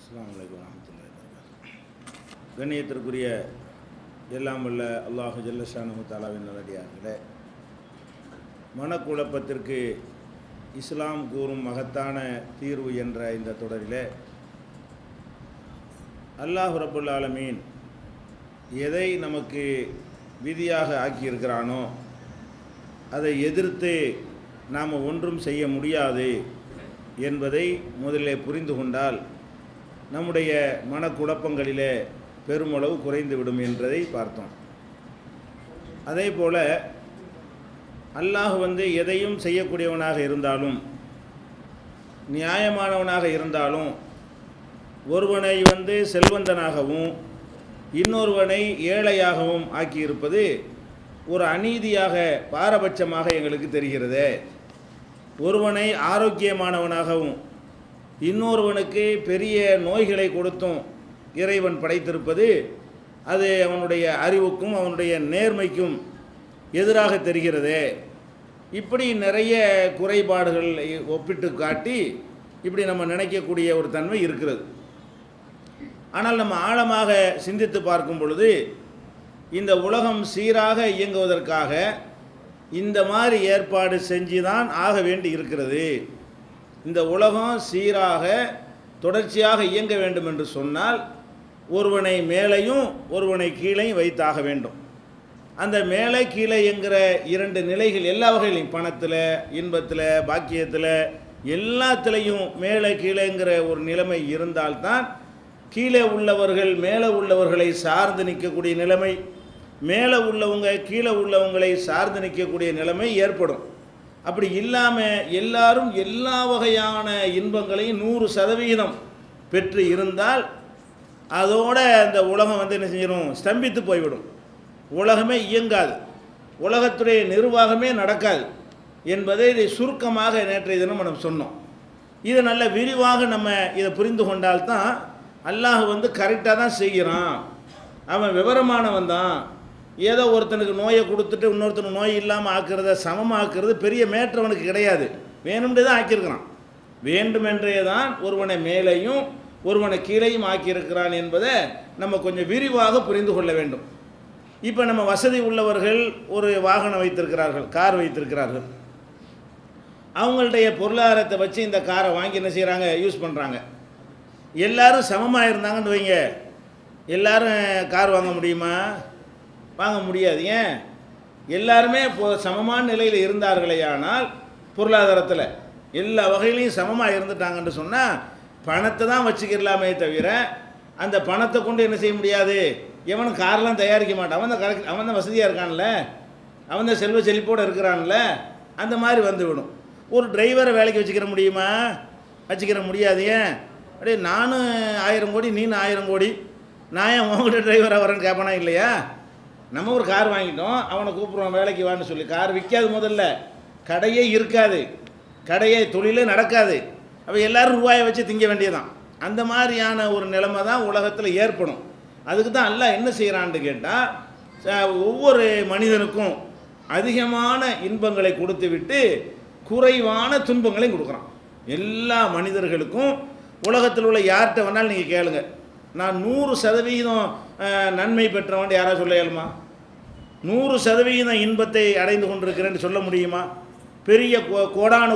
அஸ்ஸலாமு அலைக்கும் வரஹ்மத்துல்லாஹி வபரகாத்துஹு. கண்ணியத்திற்குரிய எல்லாம் வல்ல அல்லாஹு ஜல்ல ஷானஹு தஆலாவின் நல்லடியார்களே, மனக்குழப்பத்திற்கு இஸ்லாம் கூறும் மகத்தான தீர்வு என்ற இந்த தொடரிலே அல்லாஹ் ரப்புல் ஆலமீன் எதை நமக்கு விதியாக ஆக்கியிருக்கிறானோ அதை எதிர்த்து நாம் ஒன்றும் செய்ய முடியாது என்பதை முதலில் புரிந்து கொண்டால் நம்முடைய மனக்குழப்பங்களிலே பெருமளவு குறைந்துவிடும் என்பதை பார்த்தோம். அதே போல் அல்லாஹ் எதையும் செய்யக்கூடியவனாக இருந்தாலும் நியாயமானவனாக இருந்தாலும் ஒருவனை செல்வந்தனாகவும் இன்னொருவனை ஏழையாகவும் ஆக்கியிருப்பது ஒரு அநீதியாக பாரபட்சமாக எங்களுக்கு தெரிகிறது. ஒருவனை ஆரோக்கியமானவனாகவும் இன்னொருவனுக்கு பெரிய நோய்களை கொடுத்தும் இறைவன் படைத்திருப்பது அது அவனுடைய அறிவுக்கும் அவனுடைய நேர்மைக்கும் எதிராக தெரிகிறது. இப்படி நிறைய குறைபாடுகளை ஒப்பிட்டு காட்டி இப்படி நம்ம நினைக்கக்கூடிய ஒரு தன்மை இருக்கிறது. ஆனால் நம்ம ஆழமாக சிந்தித்து பார்க்கும் பொழுது இந்த உலகம் சீராக இயங்குவதற்காக இந்த மாதிரி ஏற்பாடு செஞ்சு தான் ஆக வேண்டி இருக்கிறது. இந்த உலகம் சீராக தொடர்ச்சியாக இயங்க வேண்டும் என்று சொன்னால் ஒருவனை மேலையும் ஒருவனை கீழையும் வைத்தாக வேண்டும். அந்த மேலே கீழே என்கிற இரண்டு நிலைகள் எல்லா வகையிலையும், பணத்தில், இன்பத்தில், பாக்கியத்தில், எல்லாத்துலேயும் மேலே கீழேங்கிற ஒரு நிலைமை இருந்தால்தான் கீழே உள்ளவர்கள் மேலே உள்ளவர்களை சார்ந்து நிற்கக்கூடிய நிலைமை, மேலே உள்ளவங்க கீழே உள்ளவங்களை சார்ந்து நிற்கக்கூடிய நிலைமை ஏற்படும். அப்படி இல்லாமல் எல்லாரும் எல்லா வகையான இன்பங்களையும் 100% பெற்று இருந்தால் அதோட அந்த உலகம் என்ன செஞ்சிடும், ஸ்தம்பித்து போய்விடும். உலகமே இயங்காது, உலகத்துடைய நிர்வாகமே நடக்காது என்பதை இதை சுருக்கமாக நேற்றைய தினம் நம்ம சொன்னோம். இதை நல்ல விரிவாக நம்ம இதை புரிந்து கொண்டால்தான் அல்லாஹ் கரெக்டாக தான் செய்கிறான், அவன் விவரமானவன் தான். ஏதோ ஒருத்தனுக்கு நோயை கொடுத்துட்டு இன்னொருத்தனுக்கு நோய் இல்லாமல் ஆக்கிறத சமமாக்குறது பெரிய மேற்றவனுக்கு கிடையாது. வேணும்ன்றே தான் ஆக்கியிருக்கிறான். வேண்டுமென்றே தான் ஒருவனை மேலேயும் ஒருவனை கீழையும் ஆக்கியிருக்கிறான் என்பதை நம்ம கொஞ்சம் விரிவாக புரிந்து கொள்ள வேண்டும். இப்போ நம்ம வசதி உள்ளவர்கள் ஒரு வாகனம் வைத்திருக்கிறார்கள், கார் வைத்திருக்கிறார்கள். அவங்களுடைய பொருளாதாரத்தை வச்சு இந்த காரை வாங்கி என்ன செய்கிறாங்க, யூஸ் பண்ணுறாங்க. எல்லாரும் சமமாக இருந்தாங்கன்னு வைங்க, எல்லாரும் கார் வாங்க முடியுமா? வாங்க முடியாது. ஏன்? எல்லாருமே சமமான நிலையில் இருந்தார்களே ஆனால் பொருளாதாரத்தில் எல்லா வகையிலையும் சமமாக இருந்துட்டாங்கன்னு சொன்னால் பணத்தை தான் வச்சுக்கலாமே தவிர அந்த பணத்தை கொண்டு என்ன செய்ய முடியாது. எவனும் கார்லாம் தயாரிக்க மாட்டான். அவன் தான் வசதியாக இருக்கான்ல, அவன் தான் செல்வ செழிப்போடு இருக்கிறான்ல, அந்த மாதிரி வந்துவிடும். ஒரு டிரைவரை வேலைக்கு வச்சுக்கிற முடியுமா? வச்சுக்கிற முடியாது. ஏன்? அப்படியே நானும் 1000 கோடி நீனும் 1000 கோடி, நான் ஏன் உங்கள்கிட்ட டிரைவராக வரேன்னு கேட்பானா இல்லையா? நம்ம ஒரு கார் வாங்கிட்டோம், அவனை கூப்பிடுவோம் வேலைக்கு வான்னு சொல்லி. கார் விற்காது, முதல்ல கடையே இருக்காது, கடையே தொழிலே நடக்காது. அப்போ எல்லோரும் ரூபாயை வச்சு திங்க வேண்டியதான். அந்த மாதிரியான ஒரு நிலைமை தான் உலகத்தில் ஏற்படும். அதுக்கு தான் அல்லாஹ் என்ன செய்கிறான்னு கேட்டால் ஒவ்வொரு மனிதனுக்கும் அதிகமான இன்பங்களை கொடுத்து விட்டு குறைவான துன்பங்களையும் கொடுக்குறான். எல்லா மனிதர்களுக்கும் உலகத்தில் உள்ள யார்கிட்ட வேணாலும் நீங்கள் கேளுங்க, நான் 100% நன்மை பெற்றவன் யாராவது சொல்ல இயலுமா? 100% இன்பத்தை அடைந்து கொண்டிருக்கிறேன்னு சொல்ல முடியுமா? பெரிய கோடானு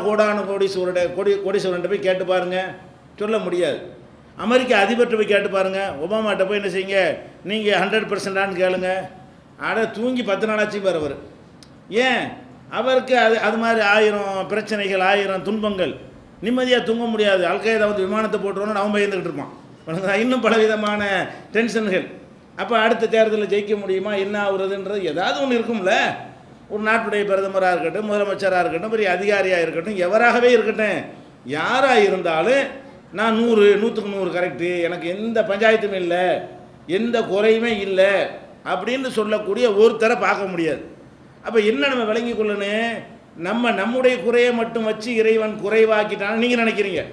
கோடீஸ்வரன் போய் கேட்டு பாருங்கள், சொல்ல முடியாது. அமெரிக்க அதிபர்கிட்ட போய் கேட்டு பாருங்கள், ஒபாமாட்ட போய் என்ன செய்யுங்க, நீங்கள் 100%ஆன்னு கேளுங்க, தூங்கி 10 நாளாச்சு பார் அவர். ஏன்? அவருக்கு அது மாதிரி 1000 பிரச்சனைகள், 1000 துன்பங்கள், நிம்மதியாக தூங்க முடியாது. அல்கைதா விமானத்தை போட்டுருவோன்னு அவன் பயந்துக்கிட்டு இருப்பான். இன்னும் பலவிதமான டென்ஷன்கள். அப்போ அடுத்த தேர்தலில் ஜெயிக்க முடியுமா, என்ன ஆகுறதுன்றது ஏதாவது ஒன்று இருக்கும்ல. ஒரு நாட்டுடைய பிரதமராக இருக்கட்டும், முதலமைச்சராக இருக்கட்டும், பெரிய அதிகாரியாக இருக்கட்டும், எவராகவே இருக்கட்டும், யாராக இருந்தாலும் நான் 100க்கு 100 கரெக்டு, எனக்கு எந்த பஞ்சாயத்துமே இல்லை, எந்த குறையுமே இல்லை அப்படின்னு சொல்லக்கூடிய ஒருத்தரை பார்க்க முடியாது. அப்போ என்ன நம்ம விளங்கி கொள்ளணும், நம்முடைய குறையை மட்டும் வச்சு இறைவன் குறைவாக்கிட்டான்னு நீங்கள் நினைக்கிறீங்க.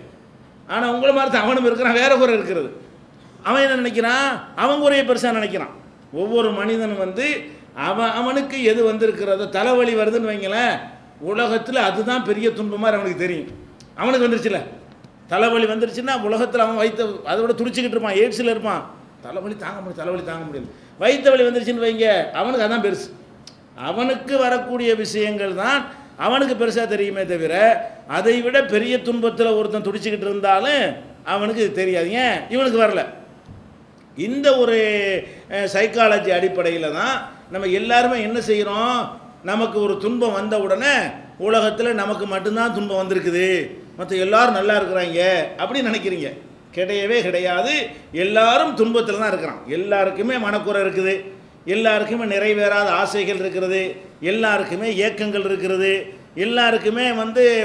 ஆனால் உங்களை மாதிரி தான் அவனும் இருக்கிறான், வேற குறை இருக்கிறது. அவன் என்ன நினைக்கிறான், அவன் குறையை பெருசாக நினைக்கிறான். ஒவ்வொரு மனிதனும் அவனுக்கு எது இருக்கிறதோ, தலைவலி வருதுன்னு வைங்களேன், உலகத்தில் அதுதான் பெரிய துன்பமாக அவனுக்கு தெரியும். அவனுக்கு வந்துருச்சுல, தலைவலி வந்துருச்சுன்னா உலகத்தில் அவன் வயிற்று அதை விட துடிச்சிக்கிட்டு இருப்பான், எய்ட்ஸில் இருப்பான், தலைவலி தாங்க முடியல. வயிற்று வலி வந்துருச்சுன்னு வைங்க, அவனுக்கு அதான் பெருசு. அவனுக்கு வரக்கூடிய விஷயங்கள் தான் அவனுக்கு பெருசாக தெரியுமே தவிர அதை விட பெரிய துன்பத்தில் ஒருத்தன் துடிச்சிக்கிட்டு இருந்தாலும் அவனுக்கு இது தெரியாது. ஏன் இவனுக்கு வரல? இந்த ஒரு சைக்காலஜி அடிப்படையில் தான் நம்ம எல்லாருமே என்ன செய்கிறோம், நமக்கு ஒரு துன்பம் வந்த உடனே உலகத்தில் நமக்கு மட்டும்தான் துன்பம் வந்திருக்குது, மற்ற எல்லாரும் நல்லா இருக்கிறாங்க அப்படின்னு நினைக்கிறீங்க. கிடையவே கிடையாது. எல்லாரும் துன்பத்தில் தான் இருக்கிறான். எல்லாருக்குமே மனக்குறை இருக்குது, எல்லாருக்குமே நிறைவேறாத ஆசைகள் இருக்கிறது, எல்லாருக்குமே ஏக்கங்கள் இருக்கிறது, எல்லாருக்குமே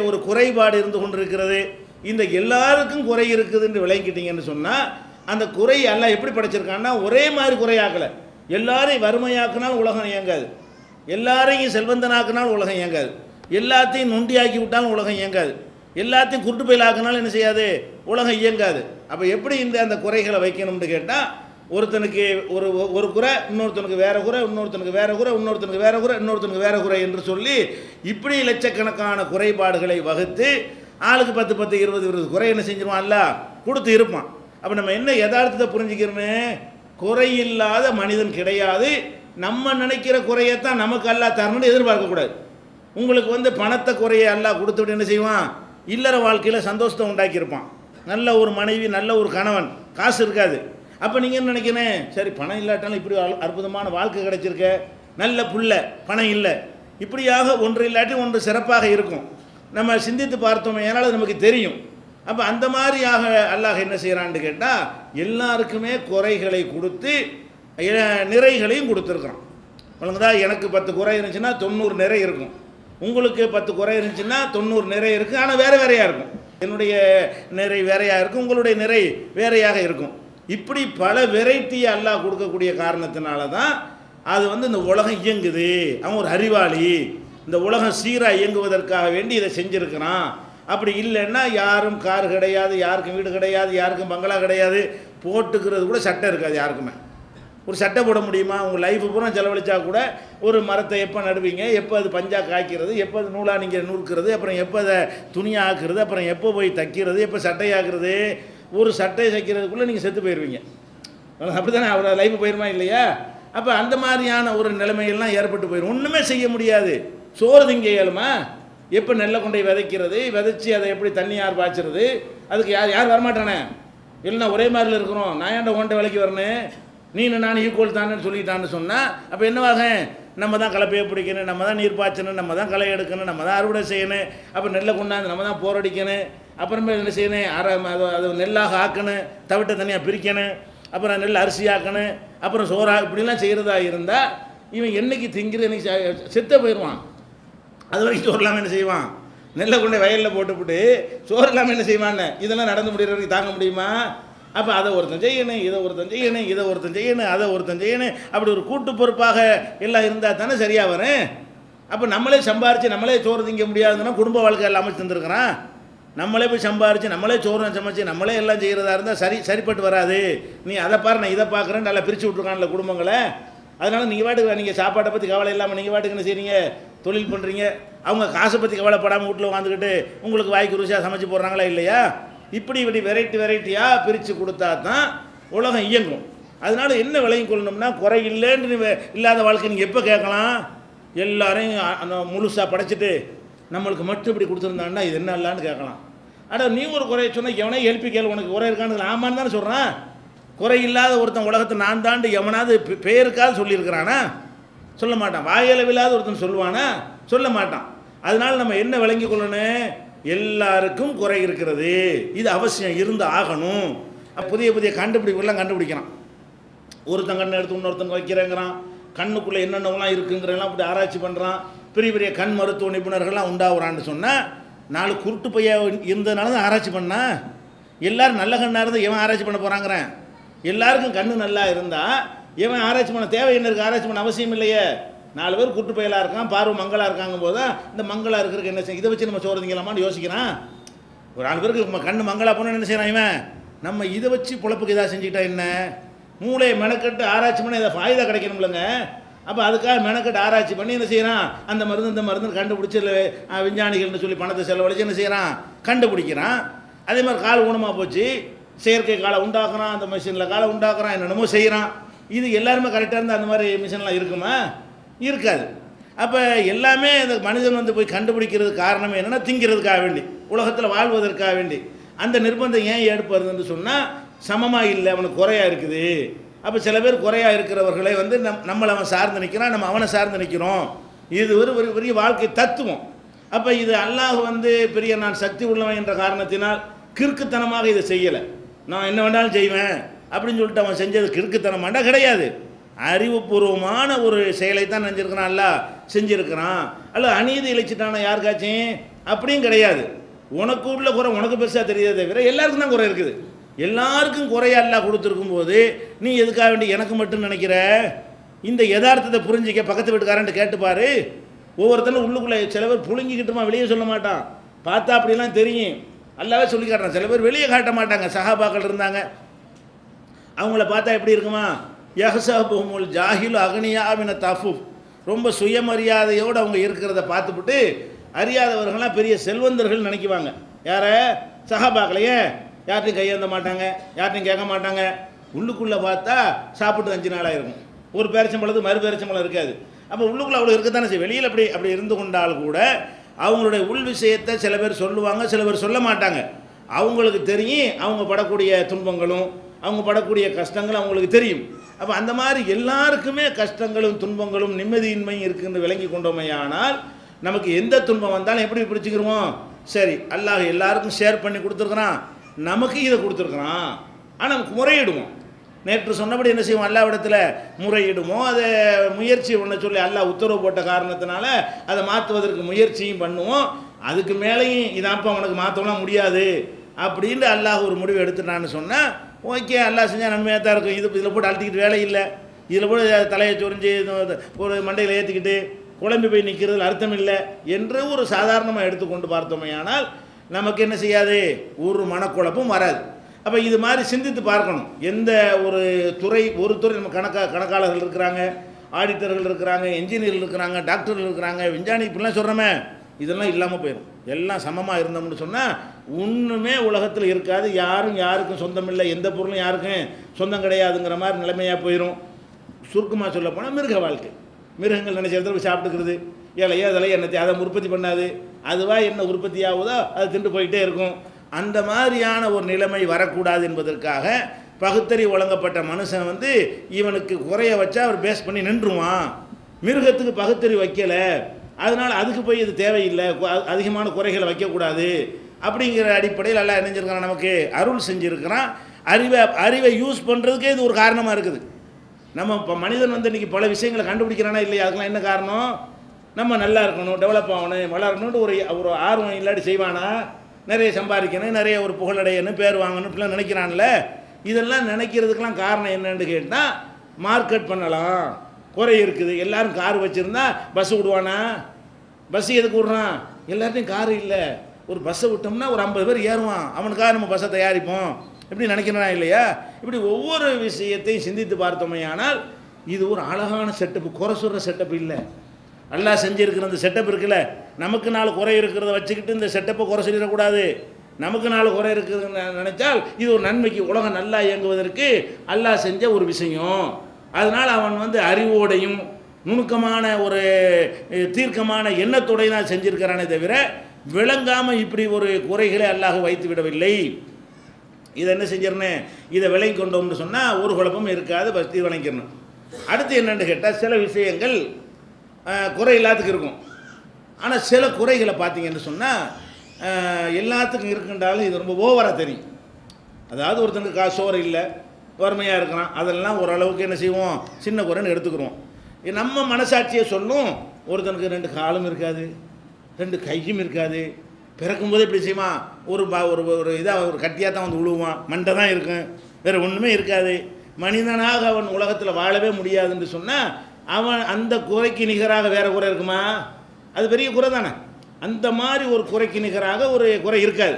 ஒரு குறைபாடு இருந்து கொண்டு இருக்கிறது. இந்த எல்லாருக்கும் குறை இருக்குதுன்னு விளங்கிட்டீங்கன்னு சொன்னால் அந்த குறை எல்லாம் எப்படி படைச்சிருக்கான்னா ஒரே மாதிரி குறையாக்கலை. எல்லாரையும் வறுமையாக்குனால் உலகம் இயங்காது, எல்லாரையும் செல்வந்தனாக்குனால் உலகம் இயங்காது, எல்லாத்தையும் நொண்டியாக்கி விட்டாலும் உலகம் இயங்காது, எல்லாத்தையும் குருட்டு பயிலாக்குனாலும் என்ன செய்யாது, உலகம் இயங்காது. அப்போ எப்படி அந்த குறைகளை வைக்கணும்னு கேட்டால் ஒருத்தனுக்கு ஒரு குறை, இன்னொருத்தனுக்கு வேற குறை, இன்னொருத்தனுக்கு வேற குறை, இன்னொருத்தனுக்கு வேற குறை, இன்னொருத்தனுக்கு வேற குறை என்று சொல்லி இப்படி லட்சக்கணக்கான குறைபாடுகளை வகுத்து ஆளுக்கு 10 10 20 20 குறை என்ன செஞ்சிருவான்ல கொடுத்து இருப்பான். அப்போ நம்ம என்ன யதார்த்தத்தை புரிஞ்சுக்கிறோன்னு, குறையில்லாத மனிதன் கிடையாது. நம்ம நினைக்கிற குறையத்தான் நமக்கு அல்லாஹ் தரணும்னு எதிர்பார்க்கக்கூடாது. உங்களுக்கு பணத்தை குறைய அல்லாஹ் கொடுத்துட்டு என்ன செய்வான், இல்லற வாழ்க்கையில் சந்தோஷத்தை உண்டாக்கியிருப்பான். நல்ல ஒரு மனைவி, நல்ல ஒரு கணவன், காசு இருக்காது. அப்போ நீங்கள் என்ன நினைக்கிறேன், சரி பணம் இல்லாட்டாலும் இப்படி அற்புதமான வாழ்க்கை கிடைச்சிருக்க, நல்ல புள்ள, பணம் இல்லை, இப்படியாக ஒன்று இல்லாட்டி ஒன்று சிறப்பாக இருக்கும். நம்ம சிந்தித்து பார்த்தோமே ஏனால் நமக்கு தெரியும். அப்போ அந்த மாதிரியாக அல்லாஹ் என்ன செய்கிறான்னு கேட்டால் எல்லாருக்குமே குறைகளை கொடுத்து நிறைகளையும் கொடுத்துருக்குறான். ஒழுங்குதா, எனக்கு 10 குறை இருந்துச்சுன்னா 90 நிறை இருக்கும், உங்களுக்கு 10 குறை இருந்துச்சுன்னா 90 நிறை இருக்குது, ஆனால் வேறு வேறையாக இருக்கும். என்னுடைய நிறை வேறையாக இருக்கும், உங்களுடைய நிறை வேறையாக இருக்கும். இப்படி பல வெரைட்டியை அல்லாஹ் கொடுக்கக்கூடிய காரணத்தினால தான் அது இந்த உலகம் இயங்குது. அவன் ஒரு அறிவாளி, இந்த உலகம் சீராக இயங்குவதற்காக வேண்டி இதை செஞ்சுருக்கிறான். அப்படி இல்லைன்னா யாரும் கார் கிடையாது, யாருக்கும் வீடு கிடையாது, யாருக்கும் பங்களா கிடையாது, போட்டுக்கிறது கூட சட்டை இருக்காது யாருக்குமே. ஒரு சட்டை போட முடியுமா? உங்கள் லைஃப் பூரா செலவழிச்சா கூட ஒரு மரத்தை எப்போ நடுவீங்க, எப்போ அது பஞ்சா காய்க்கிறது, எப்போ அது நூலாக நீங்கள் நூற்கிறது, அப்புறம் எப்போ அதை துணியாக ஆக்குறது, அப்புறம் எப்போ போய் தைக்கிறது, எப்போ சட்டையாக்குறது, ஒரு சட்டை தைக்கிறதுக்குள்ளே நீங்கள் செத்து போயிடுவீங்க. அப்படி தானே அவர் லைஃப் போயிருமா இல்லையா? அப்போ அந்த மாதிரியான ஒரு நிலைமையெல்லாம் ஏற்பட்டு போயிடும். ஒன்றுமே செய்ய முடியாது. சோறு திங்க இயலுமா? எப்போ நெல்லை கொண்டை விதைக்கிறது, விதைச்சி அதை எப்படி தண்ணி யார் பாய்ச்சிறது, அதுக்கு யார் வரமாட்டானே, இல்லைன்னா ஒரே மாதிரில இருக்கிறோம், நான் ஏன்டா கொண்டை விலைக்கு வரணும், நான் ஈக்குவல் தானேன்னு சொல்லிட்டான்னு சொன்னால் அப்போ என்னவாக, நம்ம தான் கலப்பையை பிடிக்கணும், நம்ம தான் நீர் பாய்ச்சணும், நம்ம தான் களை எடுக்கணும், நம்ம தான் அறுவடை செய்யணும், அப்போ நெல்லை கொண்டாந்து நம்ம தான் போரடிக்கணும், அப்புறமே என்ன செய்யணும், அது நெல்லாக ஆக்கணும், தவிட்ட தனியாக பிரிக்கணும், அப்புறம் நெல் அரிசி ஆக்கணும், அப்புறம் சோறா, இப்படிலாம் செய்கிறதா இருந்தால் இவன் என்றைக்கு திங்கிறது என்னைக்கு செத்த போயிடுவான். அது வரைக்கும் சோறு இல்லாமல் என்ன செய்வான், நெல்லை கொண்டு வயலில் போட்டுவிட்டு சோறு இல்லாமல் என்ன செய்வான்னு, இதெல்லாம் நடந்து முடிகிறவரைக்கும் தாங்க முடியுமா? அப்போ அதை ஒருத்தன் செய்யணும், இதை ஒருத்தன் செய்யணும், இதை ஒருத்தன் செய்யணும், அதை ஒருத்தன் செய்யணும், அப்படி ஒரு கூட்டு பொறுப்பாக எல்லாம் இருந்தால் தானே சரியாக வரும். அப்போ நம்மளே சம்பாரித்து நம்மளே சோறு திங்க முடியாதுன்னா குடும்ப வாழ்க்கை எல்லாம் அமைச்சு தந்துருக்குறான். நம்மளே போய் சம்பாரித்து நம்மளே சோறு சமைச்சு நம்மளே எல்லாம் செய்கிறதா இருந்தால் சரிப்பட்டு வராது. நீ அதை பாரு, நான் இதை பார்க்குறேன்னு நல்லா பிரித்து விட்ருக்கான்ல குடும்பங்களை. அதனால் நீங்கள் வாட்டுக்கு நீங்கள் சாப்பாட்டை பற்றி கவலை இல்லாமல் நீங்கள் வாட்டுக்கு என்ன செய்கிறீங்க, தொழில் பண்ணுறீங்க. அவங்க காசை பற்றி கவலைப்படாமல் வீட்டில் உட்காந்துக்கிட்டு உங்களுக்கு வாய்க்கு ருசியாக சமைச்சு போடுறாங்களா இல்லையா? இப்படி வெரைட்டியாக பிரித்து கொடுத்தா தான் உலகம் இயங்கும். அதனால் என்ன விளங்கி கொள்ளணும்னா, குறை இல்லைன்னு இல்லாத வாழ்க்கை நீங்கள் எப்போ கேட்கலாம், எல்லாரையும் முழுசாக படைச்சிட்டு நம்மளுக்கு மட்டும் இப்படி கொடுத்துருந்தான்னா இது என்ன இல்லான்னு கேட்கலாம். ஆனால் நீ ஒரு குறைய சொன்னால் எவனே எழுப்பி கேள்வி, உனக்கு குறை இருக்கான்னு ஆமான்னு தானே சொல்கிறான். குறை இல்லாத ஒருத்தன் உலகத்தை நான் தாண்டு எவனாவது பேருக்காவது சொல்லியிருக்கிறானா? சொல்ல மாட்டான். வாயளவில்லாத ஒருத்தன் சொல்லுவானா? சொல்ல மாட்டான். அதனால் நம்ம என்ன விளங்கி கொள்ளணும், எல்லாருக்கும் குறை இருக்கிறது, இது அவசியம் இருந்து ஆகணும். புதிய புதிய கண்டுபிடிப்புலாம் கண்டுபிடிக்கிறான். ஒருத்தன் கண்ணை எடுத்து இன்னொருத்தன் வைக்கிறேங்கிறான், கண்ணுக்குள்ளே என்னென்னலாம் இருக்குங்கிறலாம் அப்படி ஆராய்ச்சி பண்ணுறான். பெரிய பெரிய கண் மருத்துவ நிபுணர்கள்லாம் உண்டாகிறான்னு சொன்னால் 4 குருட்டு பைய இருந்ததுனால தான் ஆராய்ச்சி பண்ணா. எல்லோரும் நல்ல கண்ணாக இருந்து எவன் ஆராய்ச்சி பண்ண போகிறாங்கிறேன். எல்லாருக்கும் கண்ணு நல்லா இருந்தால் எவன் ஆராய்ச்சி பண்ண தேவை என்ன இருக்குது, ஆராய்ச்சி பண்ண அவசியம் இல்லையே. 4 பேர் குருட்டு பையலாக இருக்கான், பார்வை மங்களாக இருக்காங்க போது தான் இந்த மங்களாக இருக்கிறதுக்கு என்ன செய்ய, இதை வச்சு நம்ம சோறு திங்கலாமான்னு யோசிக்கிறான். ஒரு 4 பேருக்கு கண்ணு மங்களாக போனால் என்ன செய்யறான் இவன், நம்ம இதை வச்சு பொழப்புக்கு இதாக செஞ்சுக்கிட்டா என்ன, மூளையை மெனக்கட்டு ஆராய்ச்சி பண்ணி இதை ஃபாய்தா கிடைக்கணும்லங்க. அப்போ அதுக்காக மெனக்கட்டு ஆராய்ச்சி பண்ணி என்ன செய்கிறான், அந்த மருந்து இந்த மருந்து கண்டுபிடிச்சி விஞ்ஞானிகள்னு சொல்லி பணத்தை செலவழிச்சு என்ன செய்கிறான், கண்டுபிடிக்கிறான். அதே மாதிரி கால் ஊனமாக போச்சு, செயற்கை காலை உண்டாக்குறான், அந்த மிஷினில் காலை உண்டாக்குறான், என்னென்னமோ செய்கிறான். இது எல்லாருமே கரெக்டாக இருந்தால் அந்த மாதிரி மிஷின்லாம் இருக்குமா? இருக்காது. அப்போ எல்லாமே இந்த மனிதன் வந்து போய் கண்டுபிடிக்கிறது காரணம் என்னென்னா திங்கிறதுக்காக வேண்டி, உலகத்தில் வாழ்வதற்காக வேண்டி. அந்த நிர்பந்தம் ஏன் ஏற்படுதுன்னு சொன்னால் சமமாக இல்லை, அவனுக்கு குறையாக இருக்குது. அப்போ சில பேர் குறையாக இருக்கிறவர்களை வந்து நம்மளை அவன் சார்ந்து நிற்கிறான், நம்ம அவனை சார்ந்து நிற்கிறோம். இது ஒரு பெரிய வாழ்க்கை தத்துவம். அப்போ இது அல்லாஹ் வந்து பெரிய நான் சக்தி உள்ளவன் என்ற காரணத்தினால் கிறுக்குத்தனமாக இதை செய்யலை. நான் என்ன வேண்டாலும் செய்வேன் அப்படின்னு சொல்லிட்டு அவன் செஞ்சது கிறுக்குத்தனமாண்டா கிடையாது. அறிவுபூர்வமான ஒரு செயலை தான் செஞ்சுருக்கிறான், அல்லாஹ் செஞ்சுருக்கிறான். அல்ல அநீதி இழைச்சிட்டான யாருக்காச்சும் அப்படியும் கிடையாது. உனக்கு உள்ள குறை உனக்கு பெருசாக தெரியாதே தவிர எல்லாருக்கும் தான் குறை இருக்குது. எல்லாருக்கும் குறையா அல்லாஹ் கொடுத்துருக்கும் போது நீ எதுக்காக வேண்டி எனக்கு மட்டும் நினைக்கிற? இந்த யதார்த்தத்தை புரிஞ்சிக்க பக்கத்து வீட்டுக்காரன்ட்டு கேட்டுப்பாரு. ஒவ்வொருத்தரும் உள்ளுக்குள்ளே சில பேர் புழுங்கிக்கிட்டுமா வெளியே சொல்ல மாட்டான், பார்த்தா அப்படிலாம் தெரியும், அல்லாவே சொல்லி காட்டுறான். சில பேர் வெளியே காட்ட மாட்டாங்க. சஹாபாக்கள் இருந்தாங்க, அவங்கள பார்த்தா எப்படி இருக்குமா? யஹ்சபுஹுமுல் ஜாஹிலு அக்னியாவின தஃபுஃப், ரொம்ப சுயமரியாதையோடு அவங்க இருக்கிறத பார்த்துவிட்டு அறியாதவர்கள்லாம் பெரிய செல்வந்தர்கள் நினைக்குவாங்க. யாரை? சஹாபாக்களையே. யார்ட்டையும் கையேந்த மாட்டாங்க, யார்ட்டையும் கேட்க மாட்டாங்க. உள்ளுக்குள்ளே பார்த்தா சாப்பிட்டு 5 நாளாக இருக்கும். ஒரு பேரிச்சம்பழத்துக்கு மறு பேரிச்சம்பழம் இருக்காது. அப்போ உள்ளுக்குள்ளே அவ்வளோ இருக்கத்தானே செய்யும். வெளியில் அப்படி இருந்து கொண்டால் கூட அவங்களுடைய உள் விஷயத்தை சில பேர் சொல்லுவாங்க, சில பேர் சொல்ல மாட்டாங்க. அவங்களுக்கு தெரியும் அவங்க படக்கூடிய துன்பங்களும் அவங்க படக்கூடிய கஷ்டங்களும் அவங்களுக்கு தெரியும். அப்போ அந்த மாதிரி எல்லாருக்குமே கஷ்டங்களும் துன்பங்களும் நிம்மதியின்மையும் இருக்குன்னு விளங்கி கொண்டோமே. ஆனால் நமக்கு எந்த துன்பம் வந்தாலும் எப்படி பிடிச்சிக்கிறோம்? சரி, அல்லாஹ் எல்லாருக்கும் ஷேர் பண்ணி கொடுத்துருக்குறான், நமக்கு இதை கொடுத்துருக்குறான். ஆனால் நமக்கு முறையிடுவோம். நேற்று சொன்னபடி என்ன செய்வோம்? அல்லாஹ்விடத்தில் முறையிடுவோம். அதை முயற்சி பண்ண சொல்லி அல்லாஹ் உத்தரவு போட்ட காரணத்தினால அதை மாற்றுவதற்கு முயற்சியும் பண்ணுவோம். அதுக்கு மேலேயும் இதாப்பா அவனுக்கு மாற்றலாம் முடியாது அப்படின்ட்டு அல்லாஹ் ஒரு முடிவு எடுத்துட்டான்னு சொன்னால் ஓகே, அல்லாஹ் செஞ்சால் நன்மையாக தான் இருக்கும். இதில் போட்டு அழுத்திக்கிட்டு வேலை இல்லை. இதில் போட்டு தலையை சொரிஞ்சு ஒரு மண்டையில் ஏற்றிக்கிட்டு குழம்பி போய் நிற்கிறதுல அர்த்தம் இல்லை என்று ஒரு சாதாரணமாக எடுத்துக்கொண்டு பார்த்தோமே. ஆனால் நமக்கு என்ன செய்யாது? ஒரு மனக்குழப்பம் வராது. அப்போ இது மாதிரி சிந்தித்து பார்க்கணும். எந்த ஒரு துறை நம்ம கணக்காளர்கள் இருக்கிறாங்க, ஆடிட்டர்கள் இருக்கிறாங்க, என்ஜினியர்கள் இருக்கிறாங்க, டாக்டர்கள் இருக்கிறாங்க, விஞ்ஞானி இப்படிலாம் சொல்கிறோமே, இதெல்லாம் இல்லாமல் போயிடும். எல்லாம் சமமாக இருந்தோம்னு சொன்னால் ஒன்றுமே உலகத்தில் இருக்காது. யாரும் யாருக்கும் சொந்தம் இல்லை, எந்த பொருளும் யாருக்கும் சொந்தம் கிடையாதுங்கிற மாதிரி நிலைமையாக போயிடும். சுருக்கமாக சொல்ல போனால் மிருக வாழ்க்கை. மிருகங்கள் நினைச்ச சாப்பிட்டுக்கிறது, இலையோ அதில் என்னத்தை அதை உற்பத்தி பண்ணாது, அதுவாக என்ன உற்பத்தி ஆகுதோ அது திண்டு போயிட்டே இருக்கும். அந்த மாதிரியான ஒரு நிலைமை வரக்கூடாது என்பதற்காக பகுத்தறி வழங்கப்பட்ட மனுஷன் வந்து இவனுக்கு குறைய வச்சா அவர் பேஸ் பண்ணி நின்றுவான். மிருகத்துக்கு பகுத்தறி வைக்கலை, அதனால் அதுக்கு போய் இது தேவையில்லை, அதிகமான குறைகளை வைக்கக்கூடாது அப்படிங்கிற அடிப்படையில் எல்லாம் நினைஞ்சிருக்கிறான், நமக்கு அருள் செஞ்சுருக்கிறான். அறிவை யூஸ் பண்ணுறதுக்கே இது ஒரு காரணமாக இருக்குது. நம்ம இப்போ மனிதன் வந்து இன்றைக்கி பல விஷயங்களை கண்டுபிடிக்கிறானா இல்லையா? அதுக்கெலாம் என்ன காரணம்? நம்ம நல்லா இருக்கணும், டெவலப் ஆகணும், வளரணுன்ட்டு ஒரு ஆர்வம் இல்லாட்டி செய்வானா? நிறைய சம்பாதிக்கணும், நிறைய ஒரு புகழடையணும், பேர் வாங்கணும் இப்படிலாம் நினைக்கிறான்ல. இதெல்லாம் நினைக்கிறதுக்கெலாம் காரணம் என்னன்னு கேட்டால் மார்க்கெட் பண்ணலாம், குறை இருக்குது. எல்லோரும் கார் வச்சுருந்தா பஸ்ஸு விடுவானா? பஸ்ஸு எதுக்கு விட்றான்? எல்லார்ட்டையும் காரு இல்லை. ஒரு பஸ்ஸை விட்டோம்னா ஒரு 50 பேர் ஏறுவான், அவனுக்காக நம்ம பஸ்ஸை தயாரிப்போம். எப்படி நினைக்கிறனா இல்லையா? இப்படி ஒவ்வொரு விஷயத்தையும் சிந்தித்து பார்த்தோமே. ஆனால் இது ஒரு அழகான செட்டப்பு, குறை சொல்கிற செட்டப் இல்லை. அல்லாஹ் செஞ்சுருக்கிற இந்த செட்டப் இருக்குல்ல, நமக்கு 4 குறை இருக்கிறத வச்சுக்கிட்டு இந்த செட்டப்பை குறை சொல்லிடக்கூடாது. நமக்கு 4 குறை இருக்குதுன்னு நினைச்சால் இது ஒரு நன்மைக்கு, உலகம் நல்லா இயங்குவதற்கு அல்லாஹ் செஞ்ச ஒரு விஷயம். அதனால் அவன் வந்து அறிவோடையும் நுணுக்கமான ஒரு தீர்க்கமான எண்ணத்தோடையும் தான் செஞ்சுருக்கிறானே தவிர விளங்காமல் இப்படி ஒரு குறைகளை அல்லாஹ் வைத்து விடவில்லை. இதை என்ன செஞ்சிடணும்? இதை விளங்கி கொண்டோம்னு சொன்னால் ஒரு குழப்பமும் இருக்காது, பஸ்தி வணங்கிடணும். அடுத்து என்னென்னு கேட்டால் சில விஷயங்கள் குறை எல்லாத்துக்கும் இருக்கும். ஆனால் சில குறைகளை பார்த்தீங்கன்னு சொன்னால் எல்லாத்துக்கும் இருக்குன்றாலும் இது ரொம்ப ஓவராக தெரியும். அதாவது ஒருத்தனுக்கு சோறு இல்லை, வறுமையாக இருக்கிறான், அதெல்லாம் ஓரளவுக்கு என்ன செய்வோம்? சின்ன குறைன்னு எடுத்துக்கிறோம். நம்ம மனசாட்சியை சொல்லும், ஒருத்தனுக்கு 2 காலும் இருக்காது, 2 கையும் இருக்காது, பிறக்கும்போது இப்படி செய்வான், ஒரு இதாக ஒரு கட்டியாக தான் வந்து விழுவான், மண்டை தான் இருக்கும், வேறு ஒன்றுமே இருக்காது. மனிதனாக அவன் உலகத்தில் வாழவே முடியாதுன்னு சொன்னால் அவன் அந்த குறைக்கு நிகராக வேறு குறை இருக்குமா? அது பெரிய குறை தானே. அந்த மாதிரி ஒரு குறைக்கு நிகராக ஒரு குறை இருக்காது.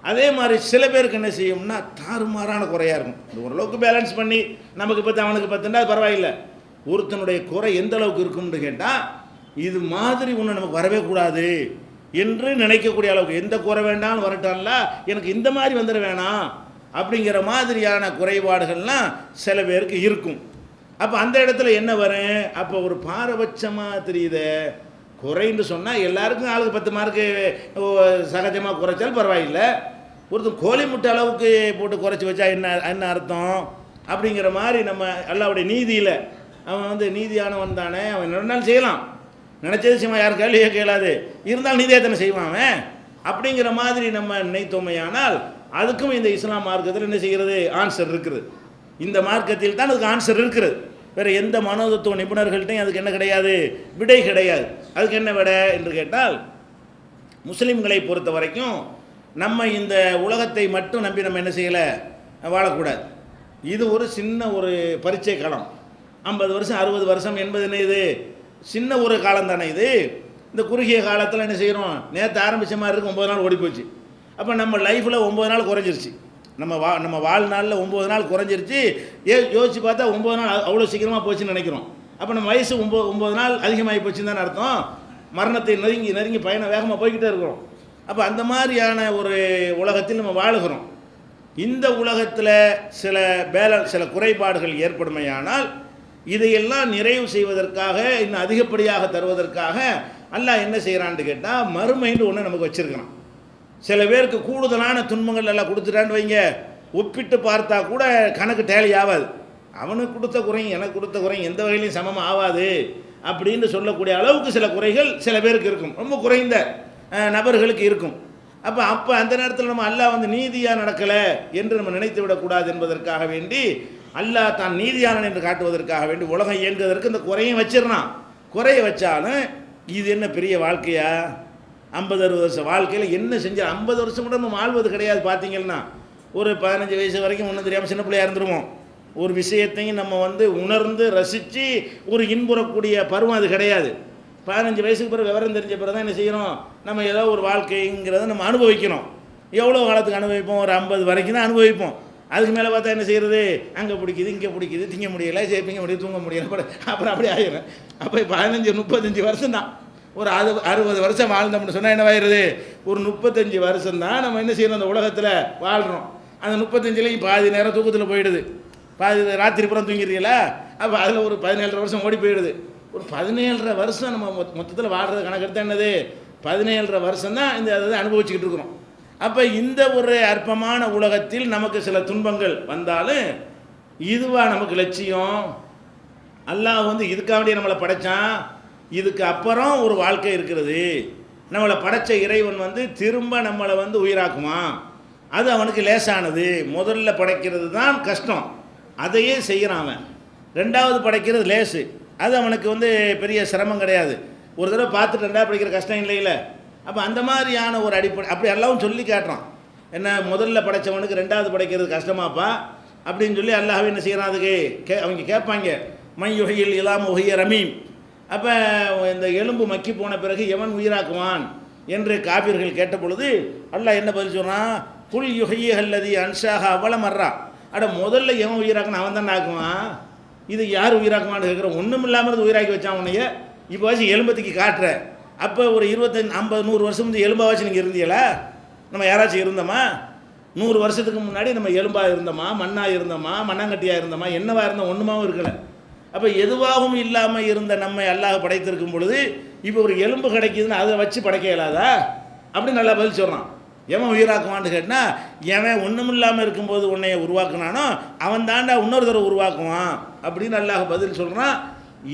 அதே மாதிரி சில பேருக்கு என்ன செய்யும்னா தாறுமாறான குறையாக இருக்கும். அது ஓரளவுக்கு பேலன்ஸ் பண்ணி நமக்கு 10 அவனுக்கு 10 அது பரவாயில்லை. ஒருத்தனுடைய குறை எந்த அளவுக்கு இருக்கும்னு கேட்டால் இது மாதிரி ஒன்று நமக்கு வரவே கூடாது, என்று நினைக்கக்கூடிய அளவுக்கு எந்த குறை வேண்டாம்னு வரட்டான்ல, எனக்கு இந்த மாதிரி வந்துட வேணாம் அப்படிங்கிற மாதிரியான குறைபாடுகள்லாம் சில பேருக்கு இருக்கும். அப்போ அந்த இடத்துல என்ன வரும்? அப்போ ஒரு பாரபட்சமாக தெரியுது. குறைன்னு சொன்னால் எல்லாருக்கும் ஆளுக்கு 10 மார்க்கு சகஜமாக குறைச்சால் பரவாயில்லை. ஒருத்தர் கோழி முட்டை அளவுக்கு போட்டு குறைச்சி வச்சா என்ன அர்த்தம்? அப்படிங்கிற மாதிரி நம்ம அல்லாஹ்வுடைய நீதியில் அவன் வந்து நீதியானவன் தானே, அவன் என்ன செய்யலாம், நினச்சது செய்வான், யார் கேள்வியே கேளாது, இருந்தாலும் நீதியாக தானே செய்வான் அவன். அப்படிங்கிற மாதிரி நம்ம நினைத்தோமையானால் அதுக்கும் இந்த இஸ்லாம் மார்க்கத்தில் என்ன செய்கிறது? ஆன்சர் இருக்குது. இந்த மார்க்கத்தில் தான் அதுக்கு ஆன்சர் இருக்கிறது. வேறு எந்த மனோதத்துவ நிபுணர்கள்ட்டையும் அதுக்கு என்ன கிடையாது? விடை கிடையாது. அதுக்கு என்ன விடை என்று கேட்டால், முஸ்லீம்களை பொறுத்த வரைக்கும் நம்ம இந்த உலகத்தை மட்டும் நம்பி நம்ம என்ன செய்யலை, வாழக்கூடாது. இது ஒரு சின்ன ஒரு பரீட்சை காலம். 50 வருஷம் 60 வருஷம் என்பது என்ன, இது சின்ன ஒரு காலம் தானே. இது இந்த குறுகிய காலத்தில் என்ன செய்கிறோம், நேற்று ஆரம்பித்த மாதிரி இருக்கு, 9 நாள் ஓடி போச்சு. அப்போ நம்ம லைஃப்பில் 9 நாள் குறைஞ்சிருச்சு. நம்ம வாழ்நாளில் 9 நாள் குறைஞ்சிருச்சு. யோசித்து பார்த்தா 9 நாள் அவ்வளோ சீக்கிரமாக போச்சுன்னு நினைக்கிறோம். அப்போ நம்ம வயசு 9 நாள் அதிகமாகி போச்சுன்னு தானே அர்த்தம். மரணத்தை நெருங்கி பயணம் வேகமாக போய்கிட்டே இருக்கிறோம். அப்போ அந்த மாதிரியான ஒரு உலகத்தில் நம்ம வாழுகிறோம். இந்த உலகத்தில் சில குறைபாடுகள் ஏற்படுமையானால் இதையெல்லாம் நிறைவு செய்வதற்காக, இன்னும் அதிகப்படியாக தருவதற்காக அல்லாஹ் என்ன செய்கிறான்னு கேட்டால், மறுமைன்னு ஒன்று நமக்கு வச்சுருக்கிறான். சில பேருக்கு கூடுதலான துன்பங்கள் எல்லாம் கொடுத்துட்டான்னு வைங்க, ஒப்பிட்டு பார்த்தா கூட கணக்கு டேலி ஆகாது. அவனுக்கு கொடுத்த குறையும் எனக்கு கொடுத்த குறையும் எந்த வகையிலையும் சமமாக ஆகாது அப்படின்னு சொல்லக்கூடிய அளவுக்கு சில குறைகள் சில பேருக்கு இருக்கும், ரொம்ப குறைந்த நபர்களுக்கு இருக்கும். அப்போ அந்த நேரத்தில் நம்ம அல்லாஹ் வந்து நீதியாக நடக்கலை என்று நம்ம நினைத்து விடக்கூடாது என்பதற்காக வேண்டி, அல்லாஹ் தான் நீதியானன் என்று காட்டுவதற்காக வேண்டி உலகம் இயங்குவதற்கு இந்த குறையும் வச்சிடறான். குறைய வச்சாலும் இது என்ன பெரிய வாழ்க்கையா? 50-60 வருஷம் வாழ்க்கையில் என்ன செஞ்சால் 50 வருஷம் கூட நம்ம வாழ்வது கிடையாது. பார்த்தீங்கன்னா ஒரு 15 வயசு வரைக்கும் ஒன்றும் தெரியாமல் சின்ன பிள்ளையாக இருந்துருவோம். ஒரு விஷயத்தையும் நம்ம வந்து உணர்ந்து ரசித்து ஒரு இன்புறக்கூடிய பருவம் அது கிடையாது. 15 வயசுக்கு பிறகு விவரம் தெரிஞ்ச பிறகு தான் என்ன செய்யணும், நம்ம ஏதோ ஒரு வாழ்க்கைங்கிறத நம்ம அனுபவிக்கணும். எவ்வளோ காலத்துக்கு அனுபவிப்போம்? ஒரு 50 வரைக்கும் தான் அனுபவிப்போம். அதுக்கு மேலே பார்த்தா என்ன செய்கிறது, அங்கே பிடிக்குது இங்கே பிடிக்குது, திங்க முடியலை, ஜெயிப்பிங்க முடியும், தூங்க முடியலை, அப்புறம் அப்படி ஆகிடும். அப்போ 15-35 வருஷம் தான். ஒரு 60 வருஷம் வாழ்ந்தோம்னு சொன்னால் என்ன ஆயிடுது, ஒரு 35 வருஷம் தான் நம்ம என்ன செய்யணும், அந்த உலகத்தில் வாழ்கிறோம். அந்த 35லையும் பாதி நேரம் தூக்கத்தில் போயிடுது, பாதி ராத்திரி புறம் தூங்கிடுறீங்களா, அப்போ அதில் ஒரு 17 வருஷம் ஓடி போயிடுது. ஒரு 17 வருஷம் நம்ம மொத்தத்தில் வாழ்கிறது கணக்கெடுத்து என்னது, 17 வருஷம் தான் இந்த அதை அனுபவிச்சுக்கிட்டு இருக்கிறோம். அப்போ இந்த ஒரு அற்பமான உலகத்தில் நமக்கு சில துன்பங்கள் வந்தாலும் இதுவா நமக்கு லட்சியம்? அல்லாஹ் வந்து இதுக்காக நம்மளை படைத்தான். இதுக்கு அப்புறம் ஒரு வாழ்க்கை இருக்கிறது. நம்மளை படைத்த இறைவன் வந்து திரும்ப நம்மளை வந்து உயிராக்குமா? அது அவனுக்கு லேசானது. முதல்ல படைக்கிறது தான் கஷ்டம், அதையே செய்கிறான் அவன். 2வது படைக்கிறது லேசு, அது அவனுக்கு வந்து பெரிய சிரமம் கிடையாது. ஒரு தடவை பார்த்துட்டு 2வது படிக்கிற கஷ்டம் இல்லையில. அப்போ அந்த மாதிரியான ஒரு அடிப்படை அப்படி எல்லாம் சொல்லி காட்டுறான். என்ன, முதல்ல படைத்தவனுக்கு 2வது படைக்கிறது கஷ்டமாப்பா அப்படின்னு சொல்லி அல்லாஹ் என்ன செய்கிறான், அதுக்கு அவங்க கேட்பாங்க, மையுகையில் இலாம் உகைய ரமீம். அப்போ இந்த எலும்பு மக்கி போன பிறகு எவன் உயிராக்குவான் என்று காபிர்கள் கேட்ட பொழுது அல்லாஹ் என்ன பதில் சொல்கிறான், புல் யுகைய அல்லதி அன்ஷாக அவள மர்றா. அட முதல்ல எவன் உயிராக்குன்னு அவன் தான் ஆக்குவான், இது யார் உயிராக்குவான்னு கேட்குற, ஒன்றும் இல்லாமல் உயிராக்கி வச்சான் உன்னைய. இப்போ வச்சு எலும்பத்துக்கு காட்டுற. அப்போ ஒரு 25, 50, 100 வருஷம் வந்து எலும்பாவாச்சு நீங்கள் இருந்தீங்களா? நம்ம யாராச்சும் இருந்தோமா? 100 வருஷத்துக்கு முன்னாடி நம்ம எலும்பாக இருந்தோமா, மண்ணாக இருந்தோமா, மண்ணாங்கட்டியாக இருந்தோமா, என்னவாக இருந்தோம்? ஒன்றுமாவும் இருக்கலை. அப்போ எதுவாகவும் இல்லாமல் இருந்த நம்மை அல்லாஹ் படைத்திருக்கும் பொழுது இப்போ ஒரு எலும்பு கிடைக்குதுன்னு அதை வச்சு படைக்க இயலாதா அப்படின்னு நல்லா பதில் சொல்கிறான். எவன் உயிராக்குவான்னு கேட்டால், எவன் ஒன்றும் இல்லாமல் இருக்கும்போது உன்னைய உருவாக்குனானோ அவன் தாண்டா இன்னொரு தடவை உருவாக்குவான் அப்படின்னு அல்லாஹ் பதில் சொல்கிறான்.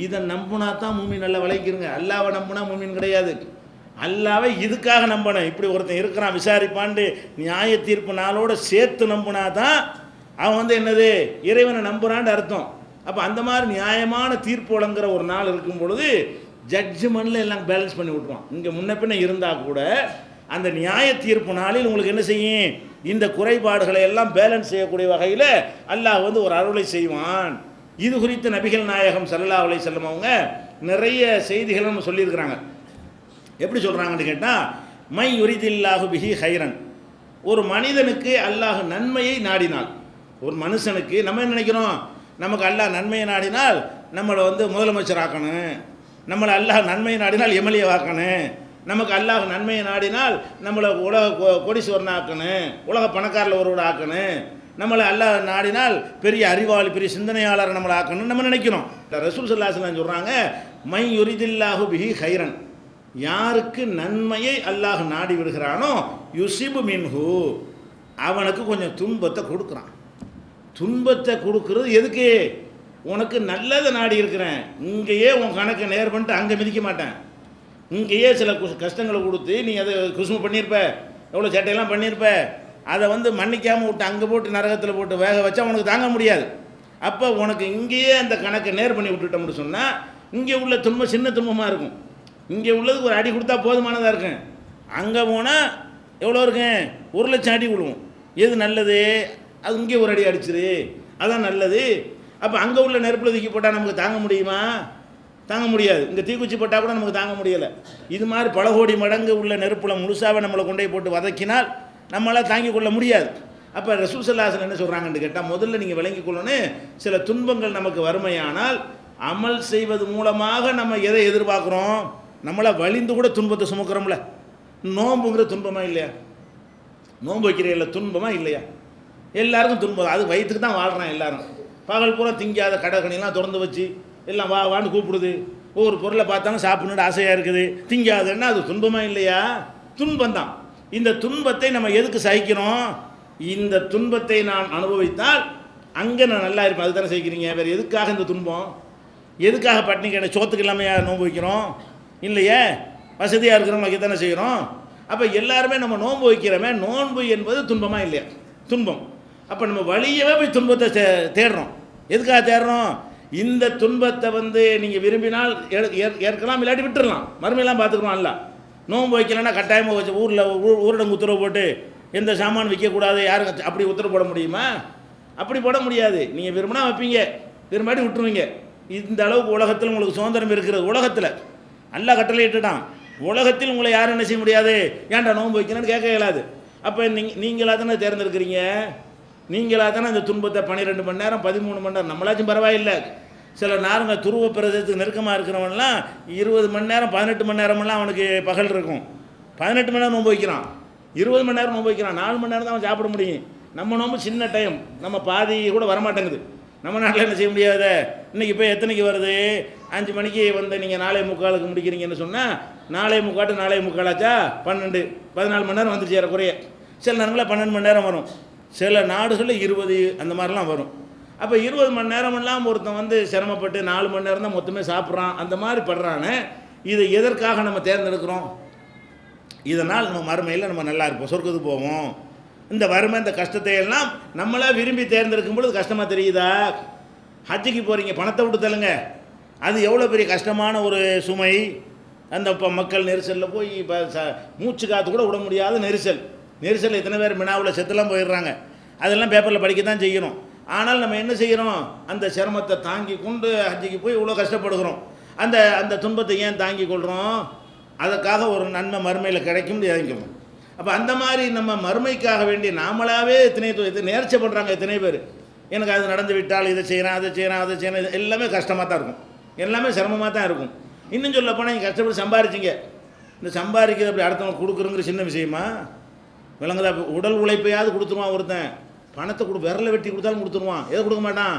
இதை நம்பினா தான் மூமின் நல்லா விளைக்கிறங்க. அல்லாவை நம்பினா மூமின் கிடையாது. அல்லாவை இதுக்காக நம்பணும். இப்படி ஒருத்தன் இருக்கிறான் விசாரிப்பான்ட்டு நியாய தீர்ப்பு நாளோடு சேர்த்து நம்பினா தான் அவன் வந்து என்னது, இறைவனை நம்புகிறான்னு அர்த்தம். அப்போ அந்த மாதிரி நியாயமான தீர்ப்பு வழங்குற ஒரு நாள் இருக்கும் பொழுது ஜட்ஜ்மெண்ட்டில் எல்லாம் பேலன்ஸ் பண்ணி விட்டுருவான். இங்கே முன்ன பின்ன இருந்தால் கூட அந்த நியாய தீர்ப்பு நாளில் உங்களுக்கு என்ன செய்யும், இந்த குறைபாடுகளை எல்லாம் பேலன்ஸ் செய்யக்கூடிய வகையில் அல்லாஹ் வந்து ஒரு அருளை செய்வான். இது குறித்து நபிகள் நாயகம் ஸல்லல்லாஹு அலைஹி வஸல்லம் அவங்க நிறைய செய்திகளை நம்ம சொல்லியிருக்கிறாங்க. எப்படி சொல்கிறாங்கன்னு கேட்டால், மை யுரிதில்லாஹு பிஹி ஹைரன், ஒரு மனிதனுக்கு அல்லாஹ் நன்மையை நாடினால், ஒரு மனுஷனுக்கு நம்ம என்ன நினைக்கிறோம், நமக்கு அல்லாஹ் நன்மையை நாடினால் நம்மளை வந்து முதலமைச்சர் ஆக்கணும், நம்மளை அல்லாஹ் நன்மையை நாடினால் எம்எல்ஏ ஆக்கணும், நமக்கு அல்லாஹ் நன்மையை நாடினால் நம்மளை உலக கோடீஸ்வரன் ஆக்கணும், உலக பணக்காரில் ஒருவரை ஆக்கணும், நம்மளை அல்லாஹ் நாடினால் பெரிய அறிவாளி பெரிய சிந்தனையாளரை நம்மளை ஆக்கணும்னு நம்ம நினைக்கிறோம். ரசூல் ஸல்லல்லாஹு அலைஹி வஸல்லம் சொல்கிறாங்க, மை யுரிதில்லாஹு பிஹி ஹைரன், யாருக்கு நன்மையை அல்லாஹ் நாடி விடுகிறானோ யுசிபு மின்ஹு, அவனுக்கு கொஞ்சம் துன்பத்தை கொடுக்குறான். துன்பத்தை கொடுக்கறது எதுக்கு? உனக்கு நல்லதை நாடி இருக்கிறேன், இங்கேயே உன் கணக்கை நேர் பண்ணிட்டு அங்கே மிதிக்க மாட்டேன், இங்கேயே சில கஷ்டங்களை கொடுத்து நீ அதை குசுமை பண்ணியிருப்ப, எவ்வளோ சேட்டையெல்லாம் பண்ணியிருப்ப, அதை மன்னிக்காமல் விட்டு அங்கே போட்டு நரகத்தில் போட்டு வேக வச்சா உனக்கு தாங்க முடியாது. அப்போ உனக்கு இங்கேயே அந்த கணக்கை நேர் பண்ணி விட்டுட்டோம்னு சொன்னால் இங்கே உள்ள துன்பம் சின்ன துன்பமாக இருக்கும், இங்கே உள்ளதுக்கு ஒரு அடி கொடுத்தா போதுமானதாக இருக்கும். அங்கே போனால் எவ்வளோ இருக்கும்? 1,00,000 அடி விழுவும். எது நல்லது? அது இங்கே ஒரு அடி அடிச்சிரு, அதான் நல்லது. அப்போ அங்கே உள்ள நெருப்பில் தூக்கி போட்டால் நமக்கு தாங்க முடியுமா? தாங்க முடியாது. இங்கே தீக்குச்சி போட்டால் கூட நமக்கு தாங்க முடியலை. இது மாதிரி பல கோடி மடங்கு உள்ள நெருப்பில் முழுசாக நம்மளை கொண்டே போட்டு வதக்கினால் நம்மளால் தாங்கிக் கொள்ள முடியாது. அப்போ ரசூல் ஸல்லல்லாஹு அலைஹி வஸல்லம் என்ன சொல்கிறாங்கன்னு கேட்டால், முதல்ல நீங்கள் விளங்கிக் கொள்ளணும், சில துன்பங்கள் நமக்கு வறுமையானால் அமல் செய்வது மூலமாக நம்ம எதை எதிர்பார்க்குறோம்? நம்மளை வலிந்து கூட துன்பத்தை சுமக்கிறோம்ல. நோம்புங்கிற துன்பமா இல்லையா? நோன்பு வைக்கிறீங்கள துன்பமா இல்லையா? எல்லாருக்கும் துன்பம். அது வயிற்றுக்கு தான் வாழ்கிறான் எல்லாரும். பகல் பூரா திங்காத கடைக்கணிலாம் திறந்து வச்சு எல்லாம் வா வான்னு கூப்பிடுது, ஒவ்வொரு பொருளை பார்த்தாலும் சாப்பிடணுன்னு ஆசையாக இருக்குது, திங்காதுன்னா அது துன்பமா இல்லையா? துன்பம் தான். இந்த துன்பத்தை நம்ம எதுக்கு சகிக்கிறோம்? இந்த துன்பத்தை நான் அனுபவித்தால் அங்கே நான் நல்லா இருப்பேன், அதுதானே சகிக்கிறீங்க. வேறு எதுக்காக இந்த துன்பம்? எதுக்காக பட்டினி கேட்ட சோத்துக்கு இல்லாமல் நோன்பு வைக்கிறோம்? இல்லையே, வசதியாக இருக்கிறவங்களுக்கு தானே செய்கிறோம். அப்போ எல்லாருமே நம்ம நோன்பு வைக்கிறோமே, நோன்பு என்பது துன்பமா இல்லையா? துன்பம். அப்போ நம்ம வழியவே போய் துன்பத்தை தேடுறோம். எதுக்காக தேடுறோம்? இந்த துன்பத்தை நீங்கள் விரும்பினால் ஏற்கலாம், இல்லாட்டி விட்டுடலாம், மறுமையெல்லாம் பார்த்துக்கிறோம். அல்ல நோன்பு வைக்கலைன்னா கட்டாயமாக வச்சு ஊரடங்கு உத்தரவு போட்டு எந்த சாமான் விற்கக்கூடாது யாரும் அப்படி உத்தரவு போட முடியுமா? அப்படி போட முடியாது. நீங்கள் விரும்பினா வைப்பீங்க, விரும்பாட்டி விட்டுருவீங்க. இந்த அளவுக்கு உலகத்தில் உங்களுக்கு சுதந்திரம் இருக்கிறது. உலகத்தில் அல்லாஹ் கட்டளையிட்டுட்டான். உலகத்தில் உங்களை யாரும் என்ன செய்ய முடியாது, ஏன்டா நோன்பு வைக்கணும்னு கேட்க இயலாது. அப்போ நீங்களாக தானே தேர்ந்தெடுக்கிறீங்க, நீங்களாக தானே அந்த துன்பத்தை 12 மணி நேரம் 13 மணி நேரம், நம்மளாச்சும் பரவாயில்லை. சில நேரங்கள் துருவ பிரதேசத்துக்கு நெருக்கமாக இருக்கிறவன்லாம் 20 மணி நேரம் 18 மணி நேரமெல்லாம் அவனுக்கு பகல் இருக்கும். 18 மணி நேரம் நோன்பு வைக்கிறான், 20 மணி நேரம் நோன்பு வைக்கிறான், 4 மணி நேரம் தான் அவன் சாப்பிட முடியும். நம்ம நோன்பு சின்ன டைம், நம்ம பாதி கூட வரமாட்டேங்குது. நம்ம நாட்டில் என்ன செய்ய முடியாத. இன்றைக்கி இப்போ எத்தனைக்கு வருது? 5 மணிக்கு நீங்கள் 4:45 முடிக்கிறீங்கன்னு சொன்னால் 4:45 4:45 12 14 மணி நேரம் வந்துச்சு ஏறக்குறைய. சில நேரங்களில் 12 மணி நேரம் வரும், சில நாடுகளில் 20 அந்த மாதிரிலாம் வரும். அப்போ 20 மணி நேரமெல்லாம் ஒருத்தன் சிரமப்பட்டு 4 மணி நேரம் தான் மொத்தமே சாப்பிட்றான், அந்த மாதிரி படுறானே. இதை எதற்காக நம்ம தேர்ந்தெடுக்கிறோம்? இதனால் நம்ம மறுமையில் நம்ம நல்லா இருப்போம், சொர்க்கத்துக்கு போவோம். இந்த வறுமை இந்த கஷ்டத்தை எல்லாம் நம்மளா விரும்பி தேர்ந்தெடுக்கும் பொழுது கஷ்டமாக தெரியுதா? ஹஜ்ஜுக்கு போகிறீங்க, பணத்தை விட்டு தள்ளுங்க, அது எவ்வளோ பெரிய கஷ்டமான ஒரு சுமை. அந்த இப்போ மக்கள் நெரிசலில் போய் இப்போ மூச்சு காற்று கூட விட முடியாத நெரிசல் எத்தனை பேர் மினாவில் செத்துலாம் போயிடுறாங்க. அதெல்லாம் பேப்பரில் படிக்க தான் செய்யணும். ஆனால் நம்ம என்ன செய்கிறோம்? அந்த சிரமத்தை தாங்கி கொண்டு ஹஜ்ஜுக்கு போய் இவ்வளோ கஷ்டப்படுகிறோம். அந்த துன்பத்தை ஏன் தாங்கி கொள்கிறோம்? அதுக்காக ஒரு நன்மை மறுமையில் கிடைக்கும்னு இறங்கிக்கணும். அப்போ அந்த மாதிரி நம்ம மறுமைக்காக வேண்டி நாமளாகவே நேர்ச்சை பண்ணுறாங்க எத்தனை பேர். எனக்கு அது நடந்து விட்டால் இதை செய்கிறேன், அதை செய்கிறேன், இது எல்லாமே கஷ்டமாக தான் இருக்கும், எல்லாமே சிரமமாக தான் இருக்கும். இன்னும் சொல்ல போனால் நீங்கள் கஷ்டப்பட்டு சம்பாரிச்சிங்க, இந்த சம்பாதிக்கிறது அப்படி அடுத்தவங்க கொடுக்குறங்கிற சின்ன விஷயமா விளங்குதா? உடல் உழைப்பையாவது கொடுத்துருவான் ஒருத்தன், பணத்தை விரலை வெட்டி கொடுத்தாலும் கொடுத்துருவான். எதை கொடுக்க மாட்டான்?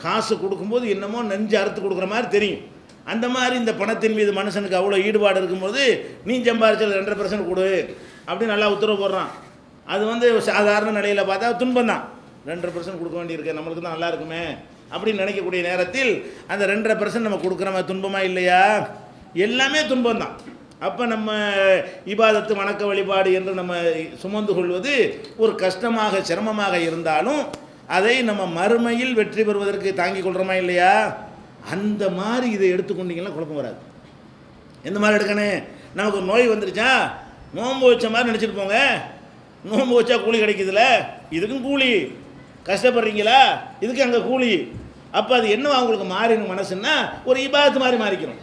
காசு கொடுக்கும்போது என்னமோ நெஞ்சு அறுத்து கொடுக்குற மாதிரி தெரியும். அந்த மாதிரி இந்த பணத்தின் மீது மனுஷனுக்கு அவ்வளோ ஈடுபாடு இருக்கும்போது நீ சம்பாரிச்சது 2.5% கொடு அப்படின்னு நல்லா உத்தரவு போடுறான். அது சாதாரண நிலையில் பார்த்தா துன்பம் தான். 2.5% கொடுக்க வேண்டியிருக்கு, நம்மளுக்கு தான் நல்லா இருக்குமே அப்படின்னு நினைக்கக்கூடிய நேரத்தில் அந்த 2.5% நம்ம கொடுக்குறோம், துன்பமாக இல்லையா? எல்லாமே துன்பம் தான். அப்போ நம்ம இபாதத்து வணக்க வழிபாடு என்று நம்ம சுமந்து கொள்வது ஒரு கஷ்டமாக சிரமமாக இருந்தாலும் அதை நம்ம மறுமையில் வெற்றி பெறுவதற்கு தாங்கிக் கொள்கிறோமா இல்லையா? அந்த மாதிரி இதை எடுத்துக்கொண்டீங்கன்னா குழப்பம் வராது. எந்த மாதிரி எடுக்கணும்? நமக்கு நோய் வந்துருச்சா, நோன்பு வச்ச மாதிரி நினச்சிட்டு போங்க. நோன்பு வச்சா கூலி கிடைக்குதுல்ல, இதுக்கும் கூலி. கஷ்டப்படுறீங்களா, இதுக்கு அங்கே கூலி. அப்போ அது என்னவா உங்களுக்கு மாறின மனசுன்னா ஒரு இபாதத்து மாதிரி மாறிக்கிறோம்.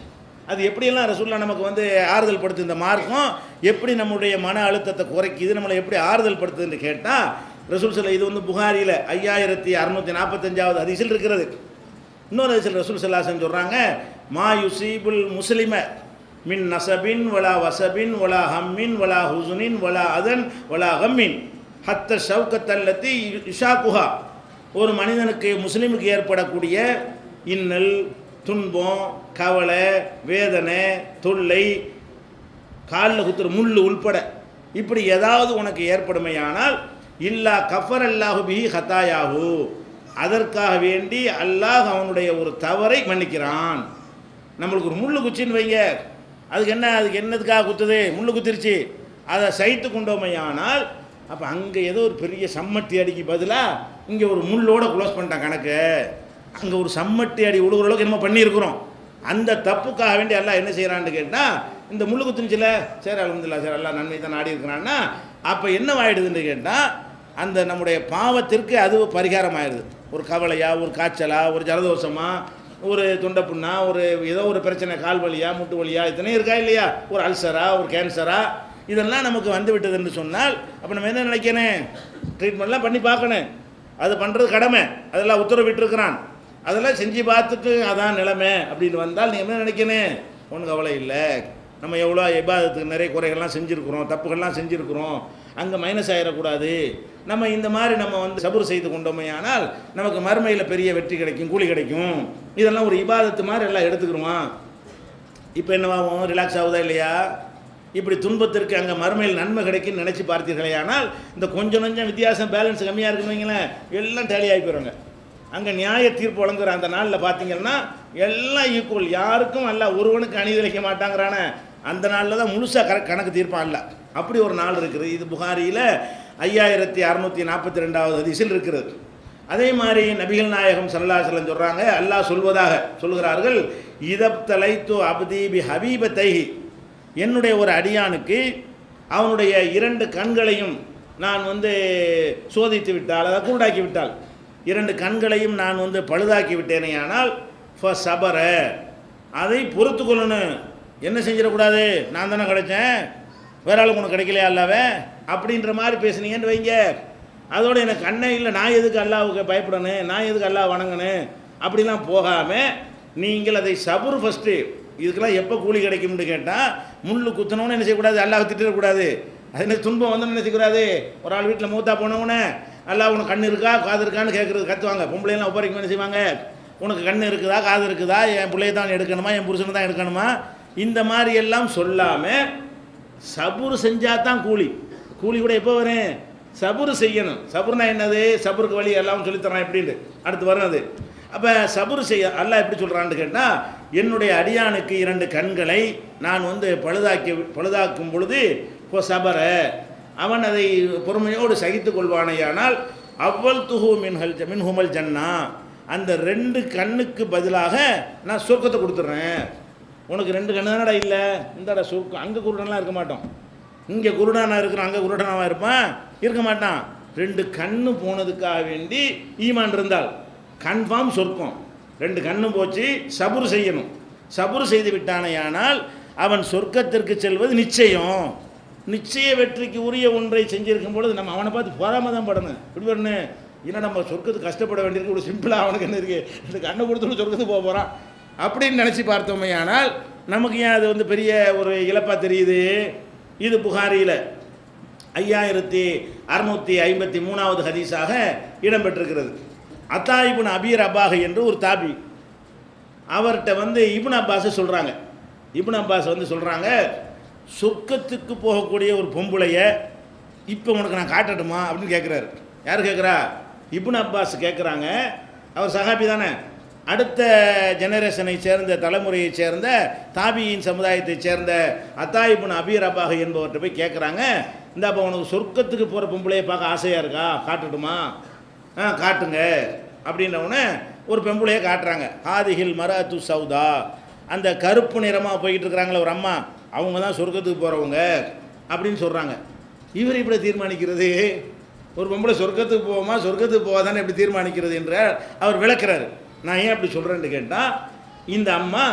அது எப்படியெல்லாம் ரசூலுல்லாஹ் நமக்கு ஆறுதல் படுத்து இந்த மார்க்கம் எப்படி நம்முடைய மன அழுத்தத்தை குறைக்குது, நம்மளை எப்படி ஆறுதல் படுத்துதுன்னு கேட்டால் ரசூல் ஸல்லல்லாஹு இது புகாரியில் 5645வது ஹதீஸில் இருக்கிறது. இன்னொரு ஹதீஸில் ரசூல் ஸல்லல்லாஹு அலைஹி வஸல்லம் சொல்கிறாங்க, மா யுசீபுல் முஸ்லிம மின் நசபின் வலா வசபின் வலா ஹம்மின் வலா ஹுசுனின் வலா அதன் வலா ஹம்மின் ஹத்த ஷவுக்கத்தல்லத்தி இஷாக்குஹா. ஒரு மனிதனுக்கு முஸ்லீமுக்கு ஏற்படக்கூடிய இன்னல், துன்பம், கவலை, வேதனை, தொல்லை, காலில் குத்துற முள் உள்பட இப்படி ஏதாவது உனக்கு ஏற்படுமையானால் இல்லா கஃபர் அல்லாஹு பிஹி ஹத்தாயாஹு, அதற்காக வேண்டி அல்லாஹ் அவனுடைய ஒரு தவறை மன்னிக்கிறான். நம்மளுக்கு ஒரு முள் குச்சின்னு வைங்க, அதுக்கு என்னதுக்காக குத்துது, முள் குத்திருச்சு, அதை சைத்து கொண்டோமையானால் அப்போ அங்கே ஏதோ ஒரு பெரிய சம்மட்டி அடிக்கு பதிலாக இங்கே ஒரு முள்ளோடு க்ளோஸ் பண்ணிட்டான் கணக்கு. அங்கே ஒரு சம்மட்டி அடி உழுகுற அளவுக்கு என்னமோ பண்ணியிருக்கிறோம். அந்த தப்புக்காக வேண்டி எல்லாம் என்ன செய்கிறான்னு கேட்டால், இந்த முள்ளு குத்துனுச்சுல, சரி அல்ஹம்துலில்லாஹ், சரி எல்லாம் நன்மை தான் நாடி இருக்கிறான்னா, அப்போ என்னவாயிடுதுன்னு கேட்டால் அந்த நம்முடைய பாவத்திற்கு அது பரிகாரம் ஆயிடுது. ஒரு கவலையா, ஒரு காய்ச்சலா, ஒரு ஜலதோஷமா, ஒரு தொண்டைப்புண்ணா, ஒரு ஏதோ ஒரு பிரச்சனை, கால் வலியா, முட்டு வலியா, இத்தனை இருக்கா இல்லையா, ஒரு அல்சரா, ஒரு கேன்சரா, இதெல்லாம் நமக்கு வந்து விட்டதுன்னு சொன்னால் அப்போ நம்ம என்ன நினைக்கணும், ட்ரீட்மெண்ட்லாம் பண்ணி பார்க்கணும். அது பண்ணுறது கடமை, அதெல்லாம் உத்தரவிட்டிருக்கிறான். அதெல்லாம் செஞ்சு பார்த்துட்டு அதான் நிலைமை அப்படின்னு வந்தால் நீ என்ன நினைக்கணும், ஒன்றும் கவலை இல்லை, நம்ம எவ்வளோ இபாதத்துக்கு நிறைய குறைகள்லாம் செஞ்சுருக்குறோம், தப்புகள்லாம் செஞ்சுருக்குறோம், அங்கே மைனஸ் ஆகிடக்கூடாது. நம்ம இந்த மாதிரி நம்ம வந்து சபுர் செய்து கொண்டோமே ஆனால் நமக்கு மறுமையில் பெரிய வெற்றி கிடைக்கும், கூலி கிடைக்கும். இதெல்லாம் ஒரு இபாதத்து மாதிரி எல்லாம் எடுத்துக்கிடுவான். இப்போ என்னவாகும், ரிலாக்ஸ் ஆகுதா இல்லையா? இப்படி துன்பத்திற்கு அங்கே மறுமையில் நன்மை கிடைக்குன்னு நினச்சி பார்த்தீர்களே ஆனால் இந்த கொஞ்சம் வித்தியாசம் பேலன்ஸ் கம்மியாக இருக்குன்னு வைங்களேன், எல்லாம் டேலி ஆகி போயிடுங்க. அங்கே நியாய தீர்ப்பு வழங்குற அந்த நாளில் பார்த்தீங்கன்னா எல்லாம் ஈக்குவல், யாருக்கும் அல்ல ஒருவனுக்கு அநீதிழைக்க மாட்டாங்கிறான அந்த நாளில் தான் முழுசாக கணக்கு தீர்ப்பான் அல்ல. அப்படி ஒரு நாள் இருக்குது. இது புகாரியில் 5642வது ஹதீஸில் இருக்கிறது. அதே மாதிரி நபிகள் நாயகம் ஸல்லல்லாஹு அலைஹி வஸல்லம் சொல்கிறாங்க, அல்லாஹ் சொல்கிறார்கள், இதப்தலைத்து அப்தி பி ஹபீபத்தைஹி, என்னுடைய ஒரு அடியானுக்கு அவனுடைய 2 கண்களையும் நான் வந்து சோதித்து விட்டால், அதை குருடாக்கி விட்டால், 2 கண்களையும் நான் வந்து பழுதாக்கி விட்டேனேயானால் சபர, அதை பொறுத்து கொள்ளணும். என்ன செஞ்சிடக்கூடாது, நான் தானே கிடைச்சேன், வேற ஆளுக்கு உனக்கு கிடைக்கலையா அல்லாவே அப்படின்ற மாதிரி பேசுனீங்கன்னு வைங்க, அதோடு எனக்கு கண்ணே இல்லை, நான் எதுக்கு அல்லாவுக்கு பயப்படணும், நான் எதுக்கு அல்லாஹ் வணங்கணும் அப்படிலாம் போகாமல் நீங்கள் அதை சபுர் ஃபஸ்ட்டு. இதுக்கெல்லாம் எப்போ கூலி கிடைக்கும்னு கேட்டால், முள்ளு குத்தணும்னு என்ன செய்யக்கூடாது, அல்லாஹ் திட்டிடக்கூடாது. அது என்ன துன்பம் வந்து என்ன செய்யக்கூடாது, ஒரு ஆள் வீட்டில் மூத்தா போனவுடனே அல்லாஹ் உனக்கு கண் இருக்கா காது இருக்கான்னு கேட்குறது கற்றுவாங்க. பொம்பளைலாம் ஒப்பரைக்கும் என்ன செய்வாங்க, உனக்கு கண் இருக்குதா காது இருக்குதா, என் பிள்ளையை தான் எடுக்கணுமா என் புருஷனை தான் எடுக்கணுமா, இந்த மாதிரி எல்லாம் சொல்லாமல் சபுர் செஞ்சால் தான் கூலி. கூலி கூட எப்போ வரும், சபுர் செய்யணும். சபுர்னா என்னது, சபுருக்கு வழி எல்லாம் சொல்லித்தரான் எப்படின்னு அடுத்து வரும் அது. அப்போ சபுர் செய்ய அல்லாஹ் எப்படி சொல்கிறான்னு கேட்டால், என்னுடைய அடியானுக்கு 2 கண்களை நான் வந்து பழுதாக்கும் பொழுது இப்போ சபர, அவன் அதை பொறுமையோடு சகித்து கொள்வானேயானால் அவ்வள் துஹு மின்ஹுமல் ஜன்னா, அந்த 2 கண்ணுக்கு பதிலாக நான் சொர்க்கத்தை கொடுத்துட்றேன். உனக்கு 2 கண்ணு தானடா இல்லை, இந்தடா சொர்க்கம். அங்கே குருடனாக இருக்க மாட்டோம், இங்கே குருடானா இருக்கிறான், அங்கே குருடனாக இருப்பான் இருக்க மாட்டான். 2 கண்ணு போனதுக்காக வேண்டி ஈமான் இருந்தால் கன்ஃபார்ம் சொர்க்கம். 2 கண்ணு போச்சு, சபுர் செய்யணும். சபுர் செய்து விட்டானேயானால் அவன் சொர்க்கத்திற்கு செல்வது நிச்சயம். நிச்சய வெற்றிக்கு உரிய ஒன்றை செஞ்சிருக்கும் பொழுது நம்ம அவனை பார்த்து பொறாம தான் படணும். இப்படி வரணும், ஏன்னா நம்ம சொர்க்கத்துக்கு கஷ்டப்பட வேண்டியிருக்கு, ஒரு சிம்பிளாக அவனுக்கு என்ன இருக்குது, இந்த கண்ணை கொடுத்துட்டு சொர்க்கத்துக்கு போக போகிறான் அப்படின்னு நினச்சி பார்த்தோமே. ஆனால் நமக்கு ஏன் அது வந்து பெரிய ஒரு இழப்பாக தெரியுது. இது புகாரியில் 5653வது ஹதீஸாக இடம்பெற்றிருக்கிறது. அத்தா இப்னு அபீ ரபாஹ் என்று ஒரு தாபி, அவர்கிட்ட வந்து இப்னு அப்பாஸ் சொல்கிறாங்க. இப்னு அப்பாஸ் வந்து சொல்கிறாங்க, சொர்க்கத்துக்கு போகக்கூடிய ஒரு பொம்பளைய இப்போ உனக்கு நான் காட்டட்டுமா அப்படின்னு கேட்குறாரு. யார் கேட்குறா, இப்னு அப்பாஸ் கேட்குறாங்க. அவர் சஹாபி தானே, அடுத்த ஜெனரேஷனை சேர்ந்த தலைமுறையை சேர்ந்த தாபியின் சமுதாயத்தை சேர்ந்த அத்தா இப்னு அபீ ரபாஹ் என்பவர்கிட்ட போய் கேட்குறாங்க, இந்த அப்போ உனக்கு சொர்க்கத்துக்கு போகிற பொம்பளையை பார்க்க ஆசையாக இருக்கா, காட்டட்டுமா, காட்டுங்க அப்படின்றவுடனே ஒரு பெம்புளையை காட்டுறாங்க. ஹாதிஹில் மரஅத்து சௌதா, அந்த கருப்பு நிறமாக போய்கிட்டு இருக்கிறாங்களே ஒரு அம்மா, அவங்க தான் சொர்க்கத்துக்கு போகிறவங்க அப்படின்னு சொல்கிறாங்க. இவர் இப்படி தீர்மானிக்கிறது, ஒரு பொம்பளை சொர்க்கத்துக்கு போவோமா சொர்க்கத்துக்கு போவாதானே எப்படி தீர்மானிக்கிறது என்ற அவர் விளக்குறாரு. நான் ஏன் அப்படி சொல்கிறேன்னு கேட்டால், இந்த அம்மா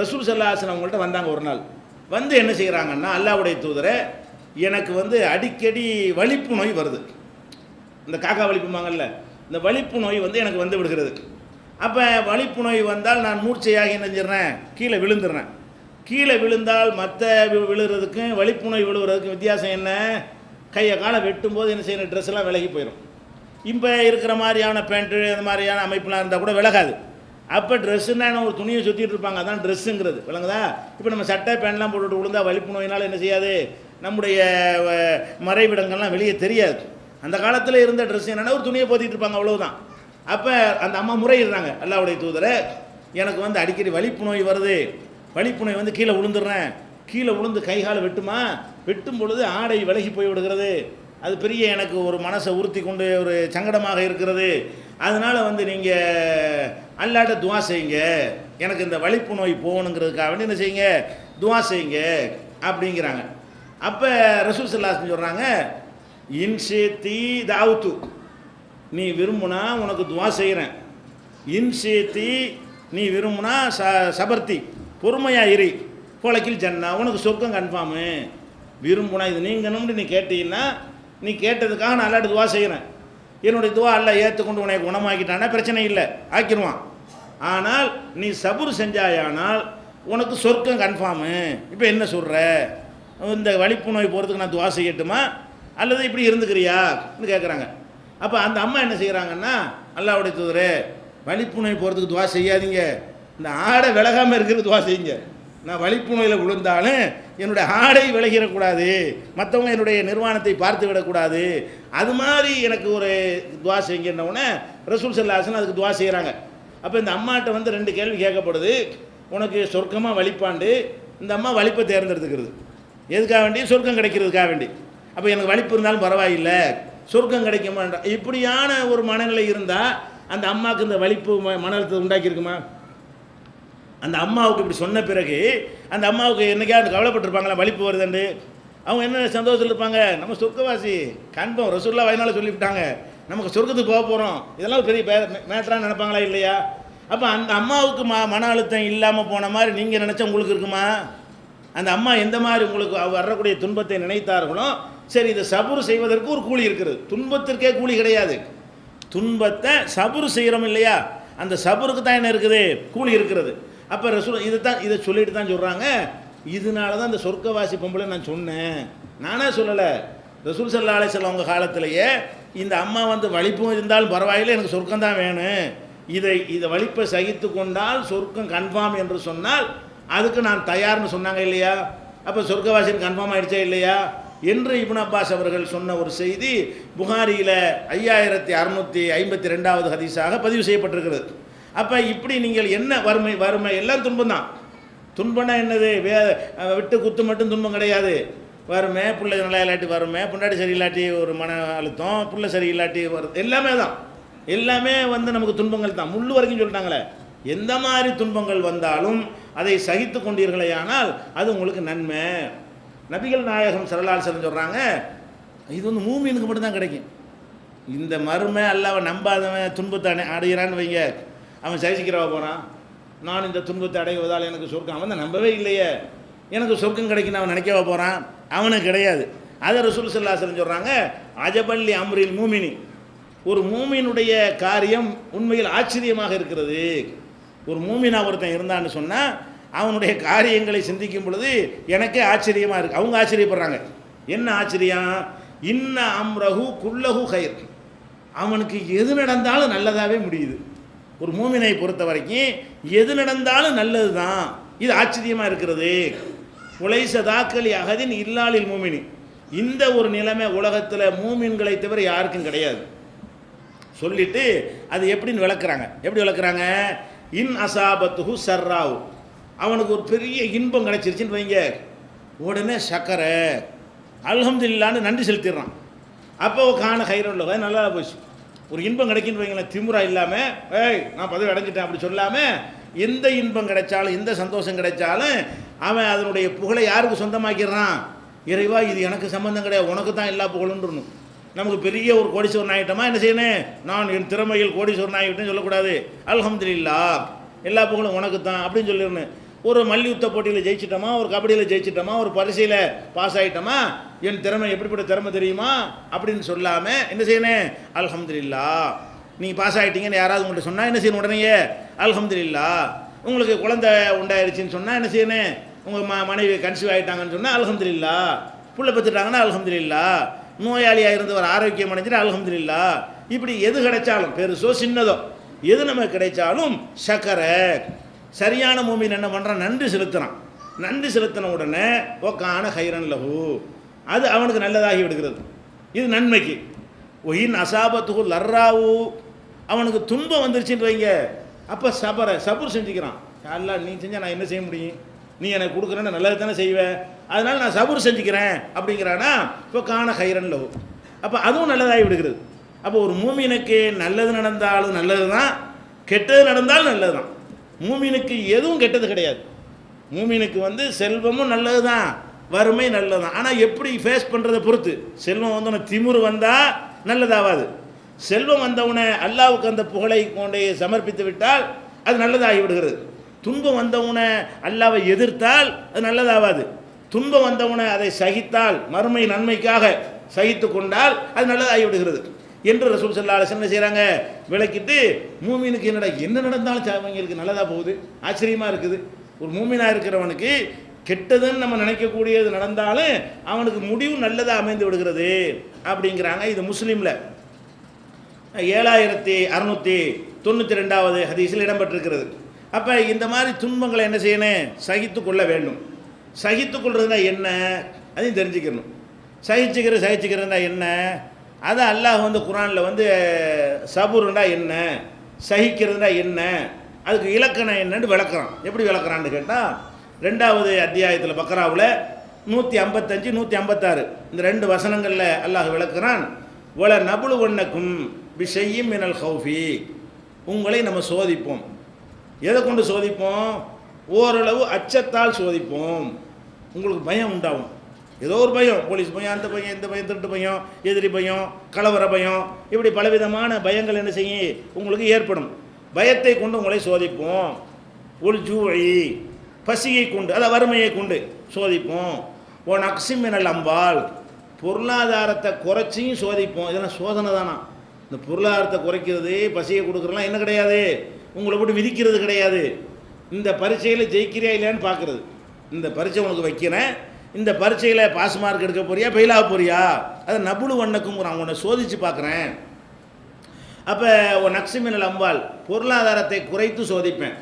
ரசூல் ஸல்லல்லாஹு அலைஹி வஸல்லம் அவங்கள்ட்ட வந்தாங்க ஒரு நாள். வந்து என்ன செய்கிறாங்கன்னா, அல்லாஹ்வுடைய தூதரே, எனக்கு வந்து அடிக்கடி வலிப்பு நோய் வருது, இந்த காக்கா வலிப்புமாங்கல்ல, இந்த வலிப்பு நோய் வந்து எனக்கு வந்து விடுகிறது. அப்போ வலிப்பு நோய் வந்தால் நான் மூர்ச்சையாகி என்ன செஞ்சிடறேன், கீழே விழுந்துடுறேன். கீழே விழுந்தால் மற்ற விழுகிறதுக்கும் வலிப்புணை விழுகிறதுக்கும் வித்தியாசம் என்ன? கையை காலை வெட்டும்போது என்ன செய்யணும், ட்ரெஸ் எல்லாம் விலகி போயிடும். இப்போ இருக்கிற மாதிரியான பேண்ட்டு அந்த மாதிரியான அமைப்புலாம் இருந்தால் கூட விலகாது. அப்போ ட்ரெஸ்ஸுன்னா ஒரு துணியை சுற்றிட்டு இருப்பாங்க, அதான் ட்ரெஸ்ஸுங்கிறது, விளங்குதா? இப்போ நம்ம சட்டை பேண்ட்லாம் போட்டுட்டு விழுந்தா வலிப்பு நோயினால் என்ன செய்யாது, நம்முடைய மறைவிடங்கள்லாம் வெளியே தெரியாது. அந்த காலத்தில் இருந்த ட்ரெஸ் என்னென்னா ஒரு துணியை போத்திட்டு இருப்பாங்க, அவ்வளவுதான். அப்போ அந்த அம்மா முறையிடுறாங்க, அல்லாஹ்வுடைய தூதரை, எனக்கு வந்து அடிக்கடி வலிப்பு நோய் வருது, வலிப்பு நோய் வந்து கீழே விழுந்துடுறேன், கீழே விழுந்து கை காலை வெட்டுமா, வெட்டும் பொழுது ஆடை விலகி போய் விடுகிறது, அது பெரிய எனக்கு ஒரு மனசை உறுத்தி கொண்டு ஒரு சங்கடமாக இருக்கிறது, அதனால் வந்து நீங்கள் அல்லாட்ட துவா செய்யுங்க, எனக்கு இந்த வலிப்பு நோய் போகணுங்கிறதுக்காக வேண்டி என்ன செய்யுங்க, துவா செய்யுங்க அப்படிங்கிறாங்க. அப்போ ரசூல் ஸல்லல்லாஹு அலைஹி வஸல்லம் சொல்கிறாங்க, இன்ஷேத்தி தாவுத்து, நீ விரும்புனா உனக்கு துவா செய்கிறேன், இன்ஷேத்தி நீ விரும்புனா சபர்த்தி பொறுமையாக இரு, போலக்கில் ஜன்னா உனக்கு சொர்க்கம் கன்ஃபார்மு, விரும்புனா இது நீங்கணும்னு நீ கேட்டீங்கன்னா, நீ கேட்டதுக்காக நான் அல்லாட்ட துவா செய்கிறேன், என்னுடைய துவா அல்லாஹ் ஏற்றுக்கொண்டு உனக்கு குணமாக்கிட்டானா பிரச்சனை இல்லை, ஆக்கிடுவான். ஆனால் நீ சபுர் செஞ்சாயானால் உனக்கு சொர்க்கம் கன்ஃபார்மு. இப்போ என்ன சொல்கிற, இந்த வலிப்பு நோய் போகிறதுக்கு நான் துவா செய்யட்டுமா அல்லது இப்படி இருந்துக்கிறியான்னு கேட்குறாங்க. அப்போ அந்த அம்மா என்ன செய்கிறாங்கன்னா, அல்லாஹ்வுடைய தூதரே, வலிப்பு நோய் போகிறதுக்கு துவா செய்யாதீங்க, இந்த ஆடை விலகாமல் இருக்கிறது துவா செய்யுங்க, நான் வலிப்பு நோயில் விழுந்தாலும் என்னுடைய ஆடை விலகிடக்கூடாது, மற்றவங்க என்னுடைய நிர்வாணத்தை பார்த்து விடக்கூடாது, அது மாதிரி எனக்கு ஒரு துவா செய்யுங்கன்னொடனே ரசூல் ஸல்லல்லாஹு அலைஹி வஸல்லம் அதுக்கு துவா செய்கிறாங்க. அப்போ இந்த அம்மாட்ட வந்து 2 கேள்வி கேட்கப்படுது, உனக்கு சொர்க்கமாக வலிப்பாண்டு, இந்த அம்மா வலிப்பை தேர்ந்தெடுத்துக்கிறது எதுக்காக வேண்டி, சொர்க்கம் கிடைக்கிறதுக்காக வேண்டி. அப்போ எனக்கு வலிப்பு இருந்தாலும் பரவாயில்லை, சொர்க்கம் கிடைக்குமான்ற இப்படியான ஒரு மனநிலை இருந்தால் அந்த அம்மாவுக்கு இந்த வலிப்பு மன அழுத்தத்தை உண்டாக்கியிருக்குமா? அந்த அம்மாவுக்கு இப்படி சொன்ன பிறகு அந்த அம்மாவுக்கு என்னைக்காவது கவலைப்பட்டிருப்பாங்களா வலிப்பு வருதுண்டு? அவங்க என்ன சந்தோஷத்தில் இருப்பாங்க, நம்ம சொர்க்கவாசி கண்பம் ரசூலுல்லாஹ் வயனால சொல்லிவிட்டாங்க, நமக்கு சொர்க்கத்துக்கு போக போகிறோம், இதெல்லாம் ஒரு பெரிய மேட்டராக நினைப்பாங்களா இல்லையா? அப்போ அந்த அம்மாவுக்கு மன அழுத்தம் இல்லாமல் போன மாதிரி நீங்கள் நினச்சா உங்களுக்கு இருக்குமா? அந்த அம்மா எந்த மாதிரி உங்களுக்கு வரக்கூடிய துன்பத்தை நினைத்தார்களோ, சரி இதை சபுர் செய்வதற்கு ஒரு கூலி இருக்கிறது, துன்பத்திற்கே கூலி கிடையாது, துன்பத்தை சபுர் செய்கிறோம் இல்லையா, அந்த சபுருக்கு தான் என்ன இருக்குது, கூலி இருக்கிறது. அப்போ ரசூல் இதை சொல்லிட்டு தான் சொல்கிறாங்க, இதனால தான் இந்த சொர்க்கவாசி பொம்பளை நான் சொன்னேன், நானே சொல்லலை, ரசூல் ஸல்லல்லாஹு அலைஹி வஸல்லம் அவங்க காலத்திலேயே இந்த அம்மா வந்து வலிப்பும் இருந்தாலும் பரவாயில்லை, எனக்கு சொர்க்கம் தான் வேணும், இதை வலிப்பை சகித்து கொண்டால் சொர்க்கம் கன்ஃபார்ம் என்று சொன்னால் அதுக்கு நான் தயார்னு சொன்னாங்க இல்லையா? அப்போ சொர்க்கவாசின்னு கன்ஃபார்ம் ஆகிடுச்சா இல்லையா என்று இப்னு அப்பாஸ் அவர்கள் சொன்ன ஒரு செய்தி புகாரியில் 5652வது ஹதீஸாக பதிவு செய்யப்பட்டிருக்கிறது. அப்போ இப்படி நீங்கள் என்ன வறுமை எல்லாம் துன்பம் தான். துன்பம்னா என்னது, விட்டு குத்து மட்டும் துன்பம் கிடையாது, வறுமை, பிள்ளை நல்லா இல்லாட்டி வறுமை, பொண்டாட்டி சரி இல்லாட்டி ஒரு மன அழுத்தம், பிள்ளை சரி இல்லாட்டி வருது, எல்லாமே தான், எல்லாமே வந்து நமக்கு துன்பங்கள் தான். முள்ளு வரைக்கும் சொல்லிட்டாங்களே, எந்த மாதிரி துன்பங்கள் வந்தாலும் அதை சகித்து கொண்டீர்களே ஆனால் அது உங்களுக்கு நன்மை. நபிகள் நாயகம் ஸல்லல்லாஹு அலைஹி வஸல்லம் சொல்கிறாங்க, இது வந்து மூமினுக்கு மட்டும்தான் கிடைக்கும். இந்த மறுமை அல்லாஹ்வை நம்பாதவன் துன்பத்தை அடைகிறான்னு வைங்க, அவன் சகிக்கிறவா போகிறான், நான் இந்த துன்பத்தை அடைவதால் எனக்கு சொர்க்கம், அவன் தான் நம்பவே இல்லையே, எனக்கு சொர்க்கம் கிடைக்குன்னு அவன் நினைக்கவா போகிறான், அவனுக்கு கிடையாது. அதை ரசூல் ஸல்லல்லாஹு அலைஹி வஸல்லம் சொல்கிறாங்க, அஜபல்லி அம்ரில் மூமினி, ஒரு மூமினுடைய காரியம் உண்மையில் ஆச்சரியமாக இருக்கிறது. ஒரு மூமினா ஒருத்தன் இருந்தான்னு சொன்னால் அவனுடைய காரியங்களை சிந்திக்கும் பொழுது எனக்கே ஆச்சரியமாக இருக்குது. அவங்க ஆச்சரியப்படுறாங்க, என்ன ஆச்சரியம், இன்ன அம்ரஹு குல்லஹு ஹைர், அவனுக்கு எது நடந்தாலும் நல்லதாகவே முடியுது. ஒரு மூமினை பொறுத்த வரைக்கும் எது நடந்தாலும் நல்லது தான், இது ஆச்சரியமாக இருக்கிறது. உலைச தாக்கலி அகதின் இல்லாலில் மூமினி, இந்த ஒரு நிலைமை உலகத்தில் மூமின்களை தவிர யாருக்கும் கிடையாது சொல்லிட்டு அது எப்படின்னு விளக்குறாங்க. எப்படி விளக்குறாங்க, இன் அசாபத்துஹு சர்ராவு, அவனுக்கு ஒரு பெரிய இன்பம் கிடைச்சிருச்சுன்னு வைங்க, உடனே சக்கரை அல்ஹம்துலில்லாஹ்னு நன்றி செலுத்திடுறான். அப்போ காண ஹைரன்ல நல்லா போச்சு. ஒரு இன்பம் கிடைக்குன்னு வைங்களேன், திமுறா இல்லாமல் நான் பதவி அடைஞ்சிட்டேன் அப்படி சொல்லாமல், எந்த இன்பம் கிடைச்சாலும் எந்த சந்தோஷம் கிடைச்சாலும் அவன் அதனுடைய புகழை யாருக்கு சொந்தமாக்கிடுறான், இறைவா இது எனக்கு சம்பந்தம் கிடையாது, உனக்கு தான் எல்லா புகழுன்றணும். நமக்கு பெரிய ஒரு கோடீஸ்வரன் ஆகிட்டோமா என்ன செய்யணும், நான் என் திறமையில் கோடீஸ்வரன் ஆகிட்டேன்னு சொல்லக்கூடாது, அல்ஹம்துலில்லாஹ் எல்லா புகழும் உனக்கு தான் அப்படின்னு சொல்லிடணும். ஒரு மல்யுத்த போட்டியில் ஜெயிச்சிட்டோமா, ஒரு கபடியில் ஜெயிச்சிட்டோமா, ஒரு பரிசையில் பாஸ் ஆகிட்டோமா, என் திறமை எப்படிப்பட்ட திறமை தெரியுமா அப்படின்னு சொல்லாமல் என்ன செய்யணும், அல்ஹம்துலில்லாஹ். நீங்கள் பாஸ் ஆகிட்டீங்கன்னு யாராவது உங்கள்கிட்ட சொன்னால் என்ன செய்யணும், உடனேயே அல்ஹம்துலில்லாஹ். உங்களுக்கு குழந்தை உண்டாயிருச்சுன்னு சொன்னால் என்ன செய்யணும், உங்கள் மனைவி கன்சீவ் ஆகிட்டாங்கன்னு சொன்னால் அல்ஹம்துலில்லாஹ், புள்ள பெற்றுட்டாங்கன்னா அல்ஹம்துலில்லாஹ், நோயாளியாக இருந்தவர் ஆரோக்கியம் அடைஞ்சிட்டு அல்ஹம்துலில்லாஹ். இப்படி எது கிடைச்சாலும் பெருசோ சின்னதோ எது நமக்கு கிடைச்சாலும் சக்கரை சரியான மூமின் என்ன பண்ணுறான், நன்றி செலுத்துகிறான். நன்றி செலுத்தின உடனே ஒக்கான ஹைரன் லஹு, அது அவனுக்கு நல்லதாகி விடுகிறது. இது நன்மைக்கு. ஒயின் அசாபத்துகு லர்ராவு, அவனுக்கு துன்பம் வந்துருச்சுன்னு வைங்க, அப்போ சபுர் செஞ்சுக்கிறான். அல்லா நீ செஞ்சால் நான் என்ன செய்ய முடியும், நீ எனக்கு கொடுக்குறேன்னு நல்லது தானே செய்வேன், அதனால் நான் சபுர் செஞ்சுக்கிறேன் அப்படிங்கிறானா, இப்போ காண ஹைரன் லஹு, அப்போ அதுவும் நல்லதாகி விடுகிறது. அப்போ ஒரு மூமினுக்கு நல்லது நடந்தாலும் நல்லது தான், கெட்டது நடந்தாலும் நல்லது தான். மூமினுக்கு எதுவும் கெட்டது கிடையாது. மூமினுக்கு செல்வமும் நல்லது தான், வறுமை நல்லது தான். ஆனால் எப்படி ஃபேஸ் பண்ணுறதை பொறுத்து. செல்வம் வந்தவன திமுரு வந்தால் நல்லதாகாது. செல்வம் வந்தவனை அல்லாவுக்கு அந்த புகழை கொண்டே சமர்ப்பித்து விட்டால் அது நல்லதாகி விடுகிறது. துன்பம் வந்தவனை அல்லாவை எதிர்த்தால் அது நல்லதாகாது. துன்பம் வந்தவனை அதை சகித்தால், மறுமை நன்மைக்காக சகித்து கொண்டால் அது நல்லதாகி விடுகிறது என்று ரசூல் ஸல்லல்லாஹு அலைஹி வஸல்லம் என்ன செய்கிறாங்க, விளக்கிட்டு மூமினுக்கு என்ன நடந்தாலும் அவங்களுக்கு நல்லதாக போகுது, ஆச்சரியமாக இருக்குது. ஒரு மூமினாக இருக்கிறவனுக்கு கெட்டதுன்னு நம்ம நினைக்கக்கூடியது நடந்தாலும் அவனுக்கு முடிவு நல்லதாக அமைந்து விடுகிறது அப்படிங்கிறாங்க. இது முஸ்லீமில் 7692 ஹதீஸில் இடம்பெற்றிருக்கிறது. அப்போ இந்த மாதிரி துன்பங்களை என்ன செய்யணும், சகித்து கொள்ள வேண்டும். சகித்து கொள்றதுனா என்ன, அதையும் தெரிஞ்சுக்கணும். சகிச்சுக்கிறதுனா என்ன, அதை அல்லாஹ் குர்ஆனில் சபுருண்டா என்ன, சகிக்கிறதுனா என்ன, அதுக்கு இலக்கணம் என்னன்னு விளக்குறான். எப்படி விளக்குறான்னு கேட்டால் 2வது அத்தியாயத்தில் பக்ராவில் 155 156 இந்த 2 வசனங்களில் அல்லாஹ் விளக்குறான். வல நபுலுவன்னக்கும் பிஷையும் மினல் ஹௌஃபி, உங்களை நம்ம சோதிப்போம். எதை கொண்டு சோதிப்போம், ஓரளவு அச்சத்தால் சோதிப்போம். உங்களுக்கு பயம் உண்டாகும், ஏதோ ஒரு பயம், போலீஸ் பயம், அந்த பயம், இந்த பயம், திருட்டு பயம், எதிரி பயம், கலவர பயம், இப்படி பலவிதமான பயங்கள் என்ன செய்யும் உங்களுக்கு ஏற்படும். பயத்தை கொண்டு உங்களை சோதிப்போம். உல் ஜூஇ, பசியை கொண்டு, அதாவது வறுமையை கொண்டு சோதிப்போம். ஓ நக்ஸிம் மினல் அம்வால், பொருளாதாரத்தை குறைச்சியும் சோதிப்போம். இதெல்லாம் சோதனை தானா. இந்த பொருளாதாரத்தை குறைக்கிறது, பசியை கொடுக்குறதுலாம் என்ன கிடையாது, உங்களை போட்டு விதிக்கிறது கிடையாது. இந்த பரீட்சையில் ஜெயிக்கிறியா இல்லையான்னு பார்க்குறது. இந்த பரீட்சை உனக்கு வைக்கிறேன், இந்த பரீட்சையில் பாஸ் மார்க் எடுக்க போறியா ஃபெயிலாக போறியா, அதை நபுலு வண்ணக்கும் உன்னை சோதித்து பார்க்குறேன். அப்போ ஓ நக்ஸிமினல் அம்பால், பொருளாதாரத்தை குறைத்து சோதிப்பேன்.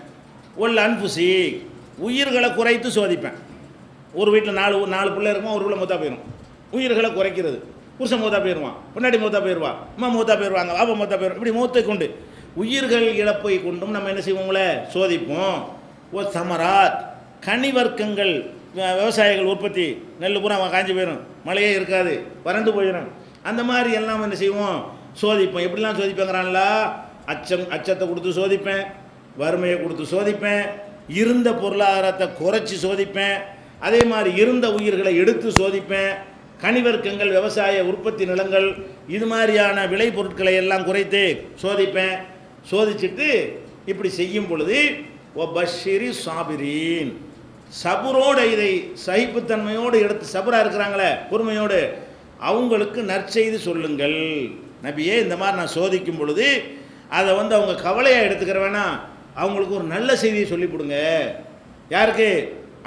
ஒல் அன்புசி, உயிர்களை குறைத்து சோதிப்பேன். ஒரு வீட்டில் 4 பிள்ளை இருக்கும், ஒரு பிள்ளை மூத்தா போயிடும். உயிர்களை குறைக்கிறது, புருஷன் மூத்தா போயிடுவான், பொன்னாடி மூத்தா போயிடுவான், அம்மா மூத்தா போயிடுவாங்க, பாப்பா மூத்தா போயிடும். இப்படி மூத்தை கொண்டு உயிர்கள் இழப்பை கொண்டும் நம்ம என்ன செய்வோங்களே சோதிப்போம். ஓ சமராத், கனிவர்க்கங்கள், விவசாயிகள் உற்பத்தி, நெல் பூரா காஞ்சி போயிடும், மழையே இருக்காது, வறண்டு போயிடும். அந்த மாதிரி எல்லாம் என்ன செய்வோம், சோதிப்போம். எப்படிலாம் சோதிப்பேங்கிறான்லா, அச்சத்தை கொடுத்து சோதிப்பேன், வறுமையை கொடுத்து சோதிப்பேன், இருந்த பொருளாதாரத்தை குறைச்சி சோதிப்பேன், அதே மாதிரி இருந்த உயிர்களை எடுத்து சோதிப்பேன், கனிவர்க்கங்கள், விவசாய உற்பத்தி நிலங்கள், இது மாதிரியான விளை பொருட்களை எல்லாம் குறைத்து சோதிப்பேன். சோதிச்சுட்டு இப்படி செய்யும் பொழுது ஓ பஷிரி சாபிரீன், சபுரோடு, இதை சகிப்புத்தன்மையோடு எடுத்து சபுராக இருக்கிறாங்களே பொறுமையோடு, அவங்களுக்கு நற்செய்தி சொல்லுங்கள். நபியே, இந்த மாதிரி நான் சோதிக்கும் பொழுது அதை அவங்க கவலையாக எடுத்துக்கிற வேணாம், அவங்களுக்கு ஒரு நல்ல செய்தியை சொல்லிவிடுங்க. யாருக்கு,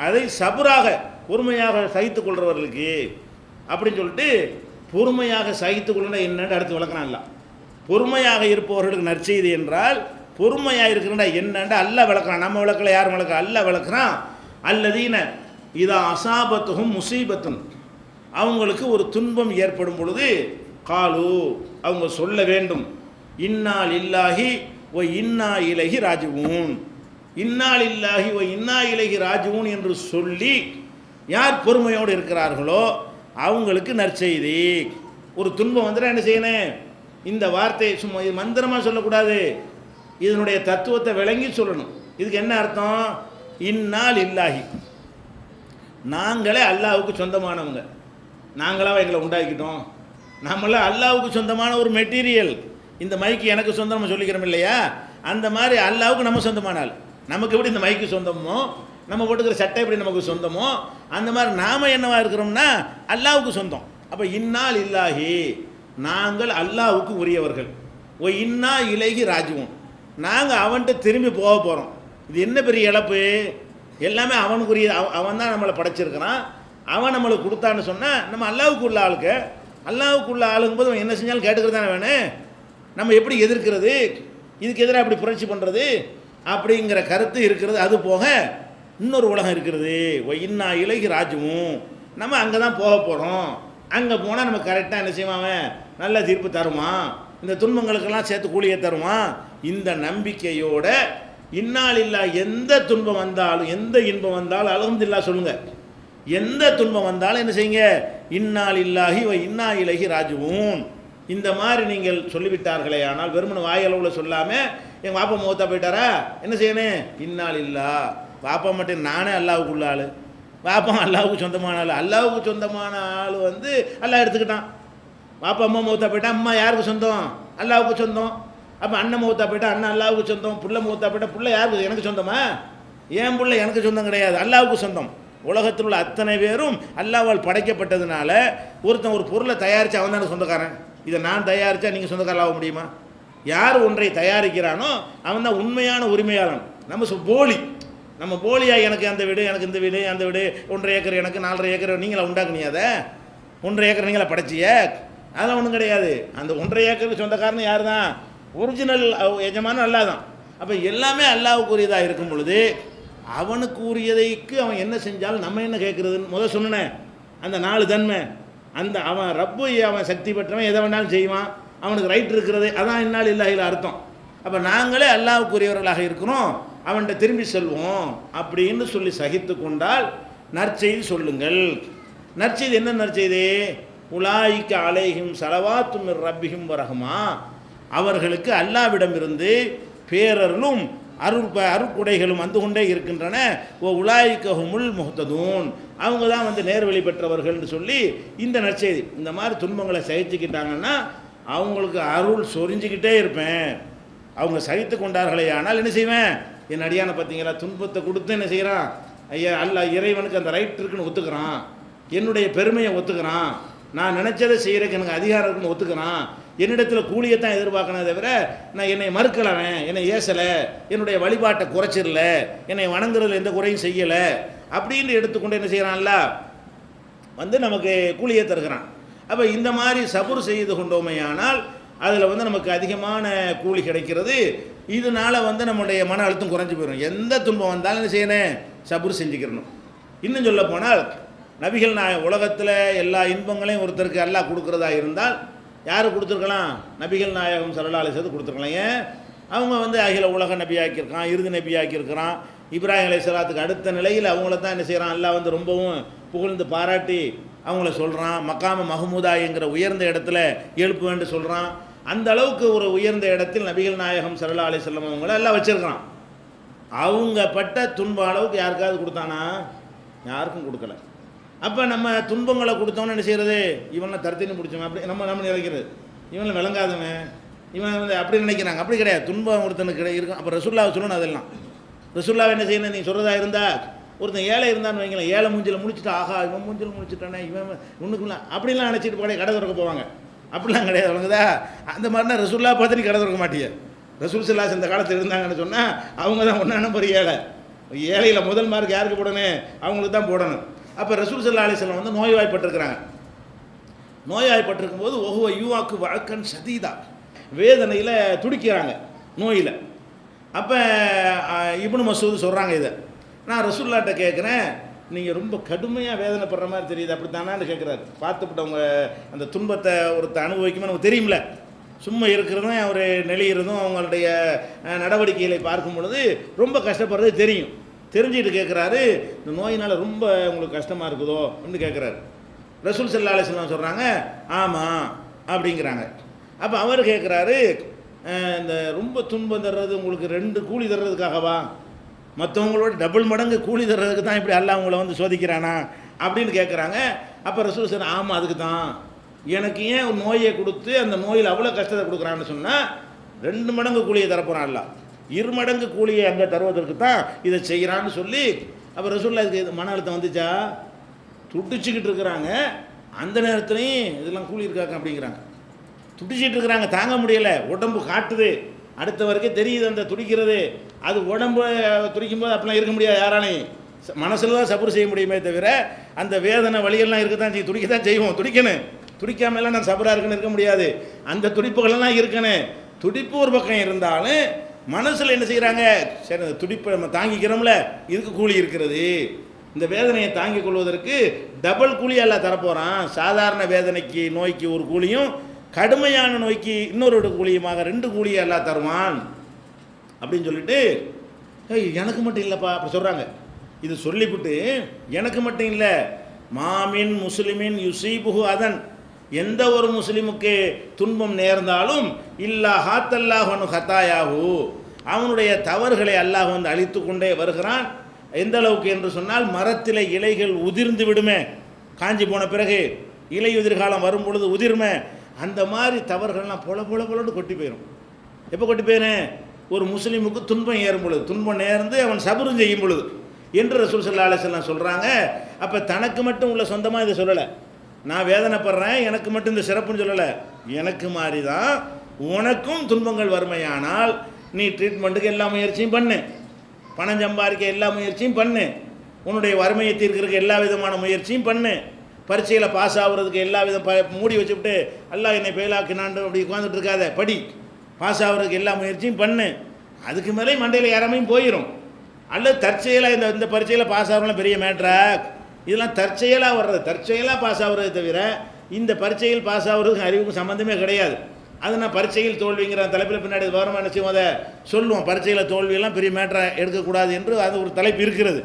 அதை சபுராக பொறுமையாக சகித்து கொள்கிறவர்களுக்கு அப்படின்னு சொல்லிட்டு, பொறுமையாக சகித்து கொள்ளுனா என்னன்னு அடுத்து விளக்குறான்ல. பொறுமையாக இருப்பவர்களுக்கு நற்செய்தி என்றால் பொறுமையாக இருக்கிறா என்னன்னு அல்ல விளக்குறான். நம்ம விளக்கல, யார் விளக்க, அல்ல விளக்குறான். அல்லதீன இதா அசாபத்துகும் முசீபத்தும், அவங்களுக்கு ஒரு துன்பம் ஏற்படும் பொழுது காலு, அவங்க சொல்ல வேண்டும், இன்னா லில்லாஹி வ இன்னா இலைஹி ராஜிஊன், இன்னா லில்லாஹி வ இன்னா இலைஹி ராஜிஊன் என்று சொல்லி யார் பொறுமையோடு இருக்கிறார்களோ அவங்களுக்கு நற்செய்தி. ஒரு துன்பம் வந்துட்டா என்ன செய்யணும், இந்த வார்த்தையை சும்மா இது மந்திரமாக சொல்லக்கூடாது, இதனுடைய தத்துவத்தை விளங்கி சொல்லணும். இதுக்கு என்ன அர்த்தம், இன்னா லில்லாஹி, நாங்களே அல்லாஹ்வுக்கு சொந்தமானவங்க, நாங்களாக எங்களை உண்டாக்கிட்டோம், நம்மளாம் அல்லாஹ்வுக்கு சொந்தமான ஒரு மெட்டீரியல். இந்த மைக்கு எனக்கு சொந்தம் நம்ம சொல்லிக்கிறோம் இல்லையா, அந்த மாதிரி அல்லாஹ்வுக்கு நம்ம சொந்தமானால், நமக்கு எப்படி இந்த மைக்கு சொந்தமோ, நம்ம போட்டுக்கிற சட்டை எப்படி நமக்கு சொந்தமோ, அந்த மாதிரி நாம் என்னவா இருக்கிறோம்னா அல்லாஹ்வுக்கு சொந்தம். அப்போ இன்னா லில்லாஹி, நாங்கள் அல்லாஹ்வுக்கு உரியவர்கள். ஓ இன்னா இலைஹி ராஜிஊன், நாங்கள் அவன்கிட்ட திரும்பி போக போகிறோம். இது என்ன பெரிய இழப்பு, எல்லாமே அவனுக்குரிய. அவன் தான் நம்மளை படைச்சிருக்கிறான், அவன் நம்மளுக்கு கொடுத்தான்னு சொன்னால் நம்ம அல்லாவுக்கு உள்ள ஆளுக்கு. அல்லாவுக்கு உள்ள ஆளுங்கும்போது அவன் என்ன செஞ்சாலும் கேட்டுக்கிறது தானே வேணும். நம்ம எப்படி எதிர்க்கிறது, இதுக்கு எதிராக எப்படி புரட்சி பண்ணுறது அப்படிங்கிற கருத்து இருக்கிறது. அது போக இன்னொரு உலகம் இருக்கிறது, இன்னா இலகி ராஜுவும், நம்ம அங்கே தான் போக போகிறோம். அங்கே போனால் நம்ம கரெக்டாக என்ன செய்வான், நல்ல தீர்ப்பு தருவான், இந்த துன்பங்களுக்கெல்லாம் சேர்த்து கூலியை தருவான். இந்த நம்பிக்கையோட இன்னாலில்லா எந்த துன்பம் வந்தாலும் எந்த இன்பம் வந்தாலும் அல்ஹம்துலில்லாஹ் சொல்லுங்கள். எந்த துன்பம் வந்தாலும் என்ன செய்யுங்க, இன்னாலில்லாஹி வ இன்னா இலைஹி ராஜிஊன் இந்த மாதிரி நீங்கள் சொல்லிவிட்டார்களே. ஆனால் வெறுமன வாயளவில் சொல்லாமல் எங்கள் வாப்பா மூத்தா போயிட்டாரா என்ன செய்யணும், இன்னாலில்லா. வாப்பா மட்டும் நானே அல்லாவுக்கு உள்ள ஆள், வாப்பா அல்லாவுக்கு சொந்தமான ஆள். அல்லாவுக்கு சொந்தமான ஆள் வந்து அல்லாஹ் எடுத்துக்கிட்டான். வாப்பா அம்மா மூத்தா போயிட்டா அம்மா யாருக்கு சொந்தம், அல்லாவுக்கு சொந்தம். அப்போ அண்ணன் மூத்தா போயிட்டா அண்ணன் அல்லாவுக்கு சொந்தம், புள்ள மூத்தா போயிட்டா புள்ள யாருக்கு, எனக்கு சொந்தமா? ஏன் புள்ள எனக்கு சொந்தம் கிடையாது, அல்லாவுக்கு சொந்தம். உலகத்தில் உள்ள அத்தனை பேரும் அல்லாவால் படைக்கப்பட்டதுனால ஒருத்தன் ஒரு பொருளை தயாரித்து அவன் தானே சொந்தக்காரன். இதை நான் தயாரித்தா நீங்கள் சொந்தக்காரன் ஆக முடியுமா? யார் ஒன்றை தயாரிக்கிறானோ அவன் தான் உண்மையான உரிமையாளன். நம்ம போலியா எனக்கு அந்த வீடு, எனக்கு இந்த வீடு, அந்த வீடு 1.5 ஏக்கர் எனக்கு 4.5 ஏக்கர் நீங்களா உண்டாக்குனியா? அதை 1.5 ஏக்கர் நீங்களா படைச்சிய? அதெல்லாம் ஒன்றும் கிடையாது. அந்த 1.5 ஏக்கருக்கு சொந்தக்காரன் யார் தான்? ஒரிஜினல் எஜமானும் அல்லா தான். அப்போ எல்லாமே அல்லாவுக்குரியதாக இருக்கும் பொழுது அவனுக்கு உரியதைக்கு அவன் என்ன செஞ்சாலும் நம்ம என்ன கேட்குறதுன்னு முதல் சொன்னேன். அந்த 4 தன்மை, அந்த அவன் ரப்பு, அவன் சக்தி பெற்றவன், எதை வேணாலும் செய்வான், அவனுக்கு ரைட் இருக்கிறது, அதான் இன்னால் இல்லாஹில் அர்த்தம். அப்போ நாங்களே அல்லாவுக்குரியவர்களாக இருக்கிறோம், அவன்கிட்ட திரும்பி செல்வோம் அப்படின்னு சொல்லி சகித்து கொண்டால் நற்செய்தி சொல்லுங்கள். நற்செய்தி என்ன நற்செய்தி? உலாயிக்க அலைஹிம் ஸலவாத்தும் மிர் ரப்பிஹிம் வ ரஹ்மா, அவர்களுக்கு அல்லாவிடமிருந்து பேரருளும் அருட்குடைகளும் வந்து கொண்டே இருக்கின்றன. ஓ உலாயிக்கஹுமுல் முஹ்ததூன், அவங்க தான் வந்து நேர்வழி பெற்றவர்கள்னு சொல்லி இந்த நற்செய்தி. இந்த மாதிரி துன்பங்களை சகிச்சுக்கிட்டாங்கன்னா அவங்களுக்கு அருள் சொரிஞ்சிக்கிட்டே இருப்பேன். அவங்க சகித்து கொண்டார்களே ஆனால் என்ன செய்வேன், என் அடியான பார்த்தீங்களா துன்பத்தை கொடுத்து என்ன செய்கிறான், ஐயா அல்லாஹ் இறைவனுக்கு அந்த ரைட் இருக்குன்னு ஒத்துக்கிறான், என்னுடைய பெருமையை ஒத்துக்கிறான், நான் நினச்சதை செய்கிறதுக்கு எனக்கு அதிகாரம் இருக்குன்னு ஒத்துக்கிறான், என்னிடத்தில் கூலியைத்தான் எதிர்பார்க்கணும் தவிர நான் என்னை மறுக்கலவன், என்னை ஏசலை, என்னுடைய வழிபாட்டை குறைச்சிடல, என்னை வணங்குறதுல எந்த குறையும் செய்யலை அப்படின்னு எடுத்துக்கொண்டு என்ன செய்கிறான்ல வந்து நமக்கு கூலியை தருகிறான். அப்போ இந்த மாதிரி சபுர் செய்து கொண்டோமையானால் அதில் வந்து நமக்கு அதிகமான கூலி கிடைக்கிறது. இதனால் வந்து நம்முடைய மன அழுத்தம் குறைஞ்சி போயிடும். எந்த துன்பம் வந்தாலும் என்ன செய்யணும், சபுர் செஞ்சுக்கிறணும். இன்னும் சொல்ல போனால் நபிகள் உலகத்தில் எல்லா இன்பங்களையும் ஒருத்தருக்கு அல்லாஹ் கொடுக்குறதா இருந்தால் யார் கொடுத்துருக்கலாம், நபிகள் நாயகம் ஸல்லல்லாஹு அலைஹி வஸல்லம் கொடுத்துருக்கலாம். ஏன், அவங்க வந்து அகில உலக நபி ஆக்கியிருக்கான், இறுதி நபி ஆக்கியிருக்கிறான். இப்ராஹிம் அலைஹிஸ்ஸலாத்துக்கு அடுத்த நிலையில் அவங்கள தான் என்ன செய்கிறான், அல்லாஹ் வந்து ரொம்பவும் புகழ்ந்து பாராட்டி அவங்கள சொல்கிறான். மக்காம மஹமூதா என்கிற உயர்ந்த இடத்துல எழுப்பு என்று சொல்கிறான். அந்த அளவுக்கு ஒரு உயர்ந்த இடத்தில் நபிகள் நாயகம் ஸல்லல்லாஹு அலைஹி வஸல்லம் அவங்கள எல்லாம் வச்சிருக்கிறான். அவங்க பட்ட துன்ப அளவுக்கு யாருக்காவது கொடுத்தானா? யாருக்கும் கொடுக்கல. அப்போ நம்ம துன்பங்களை கொடுத்தோன்னு என்ன செய்கிறது, இவனை தரத்தின்னு பிடிச்சவன் அப்படி நம்ம நினைக்கிறது, இவனை விளங்காதவன், இவன் வந்து அப்படி நினைக்கிறாங்க. அப்படி கிடையாது. துன்பம் ஒருத்தனுக்கு இருக்கும். அப்போ ரசூல்லாவை சொல்லணும். அதெல்லாம் ரசூல்லாவை என்ன செய்யணும், நீ சொல்கிறதா இருந்தா ஒருத்தன் ஏழை இருந்தான்னு வைங்களேன், ஏழை மூஞ்சில் முடிச்சுட்டு ஆஹா இவன் மூஞ்சில் முடிச்சுட்டானே இவன் ஒன்றுக்குள்ள அப்படிலாம் நினச்சிட்டு போட கடை திறக்க போவாங்க. அப்படிலாம் கிடையாது. வழங்குதா அந்த மாதிரினா ரசூல்லா பார்த்து நீ கடை திறக்க மாட்டிய. ரசூல் ஸல்லல்லாஹு இந்த காலத்தில் இருந்தாங்கன்னு சொன்னால் அவங்க தான் ஒன்றா நம்பர் ஏழை. ஏழையில் முதல் மார்க் யாருக்கு போடணும், அவங்களுக்கு தான் போடணும். அப்போ ரசூல் ஸல்லல்லாஹு அலைஹி வஸல்லம் வந்து நோய்வாய்ப்பட்டிருக்கிறாங்க. நோய்வாய்ப்பட்டிருக்கும் போது ஒஹுவ யூவாக்கு வழக்கன் சதீதா, வேதனையில் துடிக்கிறாங்க நோயில். அப்போ இப்னு மசூத் சொல்கிறாங்க, இதை நான் ரசூலுல்லாஹ்ட்ட கேட்குறேன், நீங்கள் ரொம்ப கடுமையாக வேதனைப்படுற மாதிரி தெரியுது, அப்படி தானான்னு கேட்குறாரு. பார்த்துப்பட்டவங்க அந்த துன்பத்தை ஒருத்தர் அனுபவிக்குமே நமக்கு தெரியும்ல, சும்மா இருக்கிறதும் ஒரு நெளிகிறதும் அவங்களுடைய நடவடிக்கைகளை பார்க்கும் பொழுது ரொம்ப கஷ்டப்படுறது தெரியும். தெரிஞ்சுக்கிட்டு கேட்குறாரு, இந்த நோயினால் ரொம்ப உங்களுக்கு கஷ்டமாக இருக்குதோ அப்படின்னு கேட்குறாரு. ரசூல் ஸல்லல்லாஹு அலைஹி வஸல்லம் சொல்கிறாங்க ஆமாம் அப்படிங்கிறாங்க. அப்போ அவர் கேட்குறாரு, இந்த ரொம்ப துன்பம் தர்றது உங்களுக்கு 2 கூலி தர்றதுக்காகவா, மற்றவங்களோட டபுள் மடங்கு கூலி தர்றதுக்கு தான் இப்படி அல்லாஹ் உங்களை வந்து சோதிக்கிறானா அப்படின்னு கேட்குறாங்க. அப்போ ரசூல் சார் ஆமாம் அதுக்கு தான், எனக்கு ஏன் ஒரு நோயை கொடுத்து அந்த நோயில் அவ்வளோ கஷ்டத்தை கொடுக்குறான்னு சொன்னால் 2 மடங்கு கூலியை தரப்போகிறான் அல்லாஹ், 2 மடங்கு கூலியை அங்கே தருவதற்கு தான் இதை செய்கிறான்னு சொல்லி. அப்போ ரசூலுல்லாஹ் இதுக்கு மன அழுத்தம் வந்துச்சா, துடிச்சிக்கிட்டு இருக்கிறாங்க. அந்த நேரத்துலையும் இதெல்லாம் கூலி இருக்காங்க அப்படிங்கிறாங்க. துடிச்சிட்டு இருக்கிறாங்க, தாங்க முடியலை, உடம்பு காட்டுது, அடுத்த வரைக்கும் தெரியுது அந்த துடிக்கிறது. அது உடம்பு துடிக்கும் போது அப்படிலாம் இருக்க முடியாது யாராலையும். மனசில் தான் சபர் செய்ய முடியுமே தவிர அந்த வேதனை வழியெல்லாம் இருக்க தான் செய்யும், துடிக்க தான் செய்வோம். துடிக்கணும், துடிக்காமலாம் நான் சபராக இருக்குன்னு இருக்க முடியாது. அந்த துடிப்புகளெல்லாம் இருக்கணும். துடிப்பு ஒரு பக்கம் இருந்தாலும் மனசில் என்ன செய்கிறாங்க, சரி அந்த துடிப்பை நம்ம தாங்கிக்கிறோம்ல, இதுக்கு கூலி இருக்கிறது. இந்த வேதனையை தாங்கிக் கொள்வதற்கு டபுள் கூலி எல்லாம் தரப்போகிறான். சாதாரண வேதனைக்கு நோய்க்கு ஒரு கூலியும், கடுமையான நோய்க்கு இன்னொரு கூலியுமாக 2 கூலியை எல்லாம் தருவான் அப்படின்னு சொல்லிட்டு, எனக்கு மட்டும் இல்லைப்பா அப்படி சொல்கிறாங்க. இது சொல்லிவிட்டு எனக்கு மட்டும் இல்லை, மாமின் முஸ்லிமின் யுசீபுஹு அதன், எந்த ஒரு முஸ்லிமுக்கு துன்பம் நேர்ந்தாலும் இல்லா ஹாத்தல்லாஹு ஹத்தாயாஹு, அவனுடைய தவறுகளை அல்லாஹ் வந்து அழித்து கொண்டே வருகிறான். எந்த அளவுக்கு என்று சொன்னால், மரத்தில் இலைகள் உதிர்ந்து விடுமே, காஞ்சி போன பிறகு இலை உதிர்காலம் வரும் பொழுது உதிர்மை, அந்த மாதிரி தவறுகள்லாம் பொல பொல பொலன்னு கொட்டி போயிடும். எப்போ கொட்டி போயிடும்? ஒரு முஸ்லீமுக்கு துன்பம் ஏறும் பொழுது, துன்பம் நேர்ந்து அவன் சபரும் செய்யும் பொழுது என்று ரசூல் ஸல்லல்லாஹு அலைஹி வஸல்லம் சொல்கிறாங்க. அப்போ தனக்கு மட்டும் உள்ள சொந்தமாக இதை சொல்லலை, நான் வேதனைப்படுறேன் எனக்கு மட்டும் இந்த சிறப்புன்னு சொல்லலை, எனக்கு மாதிரி தான் உனக்கும் துன்பங்கள் வறுமையானால் நீ ட்ரீட்மெண்ட்டுக்கு எல்லா முயற்சியும் பண்ணு, பணம் சம்பாதிக்க எல்லா முயற்சியும் பண்ணு, உன்னுடைய வறுமையை தீர்க்கிறதுக்கு எல்லா விதமான முயற்சியும் பண்ணு, பரீட்சையில் பாஸ் ஆகுறதுக்கு எல்லா விதம் மூடி வச்சுவிட்டு அல்லாஹ் என்னை ஃபெயிலாக்கினான்னு அப்படி உட்காந்துட்டு இருக்காத, படி, பாஸ் ஆகுறதுக்கு எல்லா முயற்சியும் பண்ணு. அதுக்கு மேலே மண்டையில் யாராமையும் போயிடும். அல்லது தற்செயலாக இந்த பரீட்சையில் பாஸ் ஆகிறவங்களாம் பெரிய மேட்ரா, இதெல்லாம் தற்செயலாக வர்றது, தற்செயலாக பாஸ் ஆகுறதை தவிர இந்த பரீட்சையில் பாஸ் ஆகுறதுக்கு அறிவுக்கும் சம்மந்தமே கிடையாது. அது நான் பரீட்சையில் தோல்விங்கிற தலைப்பில் பின்னாடி வருமா என்ன செய்வோம், அதை சொல்லுவோம். பரீட்சையில் தோல்வியெல்லாம் பெரிய மேட்டராக எடுக்கக்கூடாது என்று அது ஒரு தலைப்பு இருக்கிறது.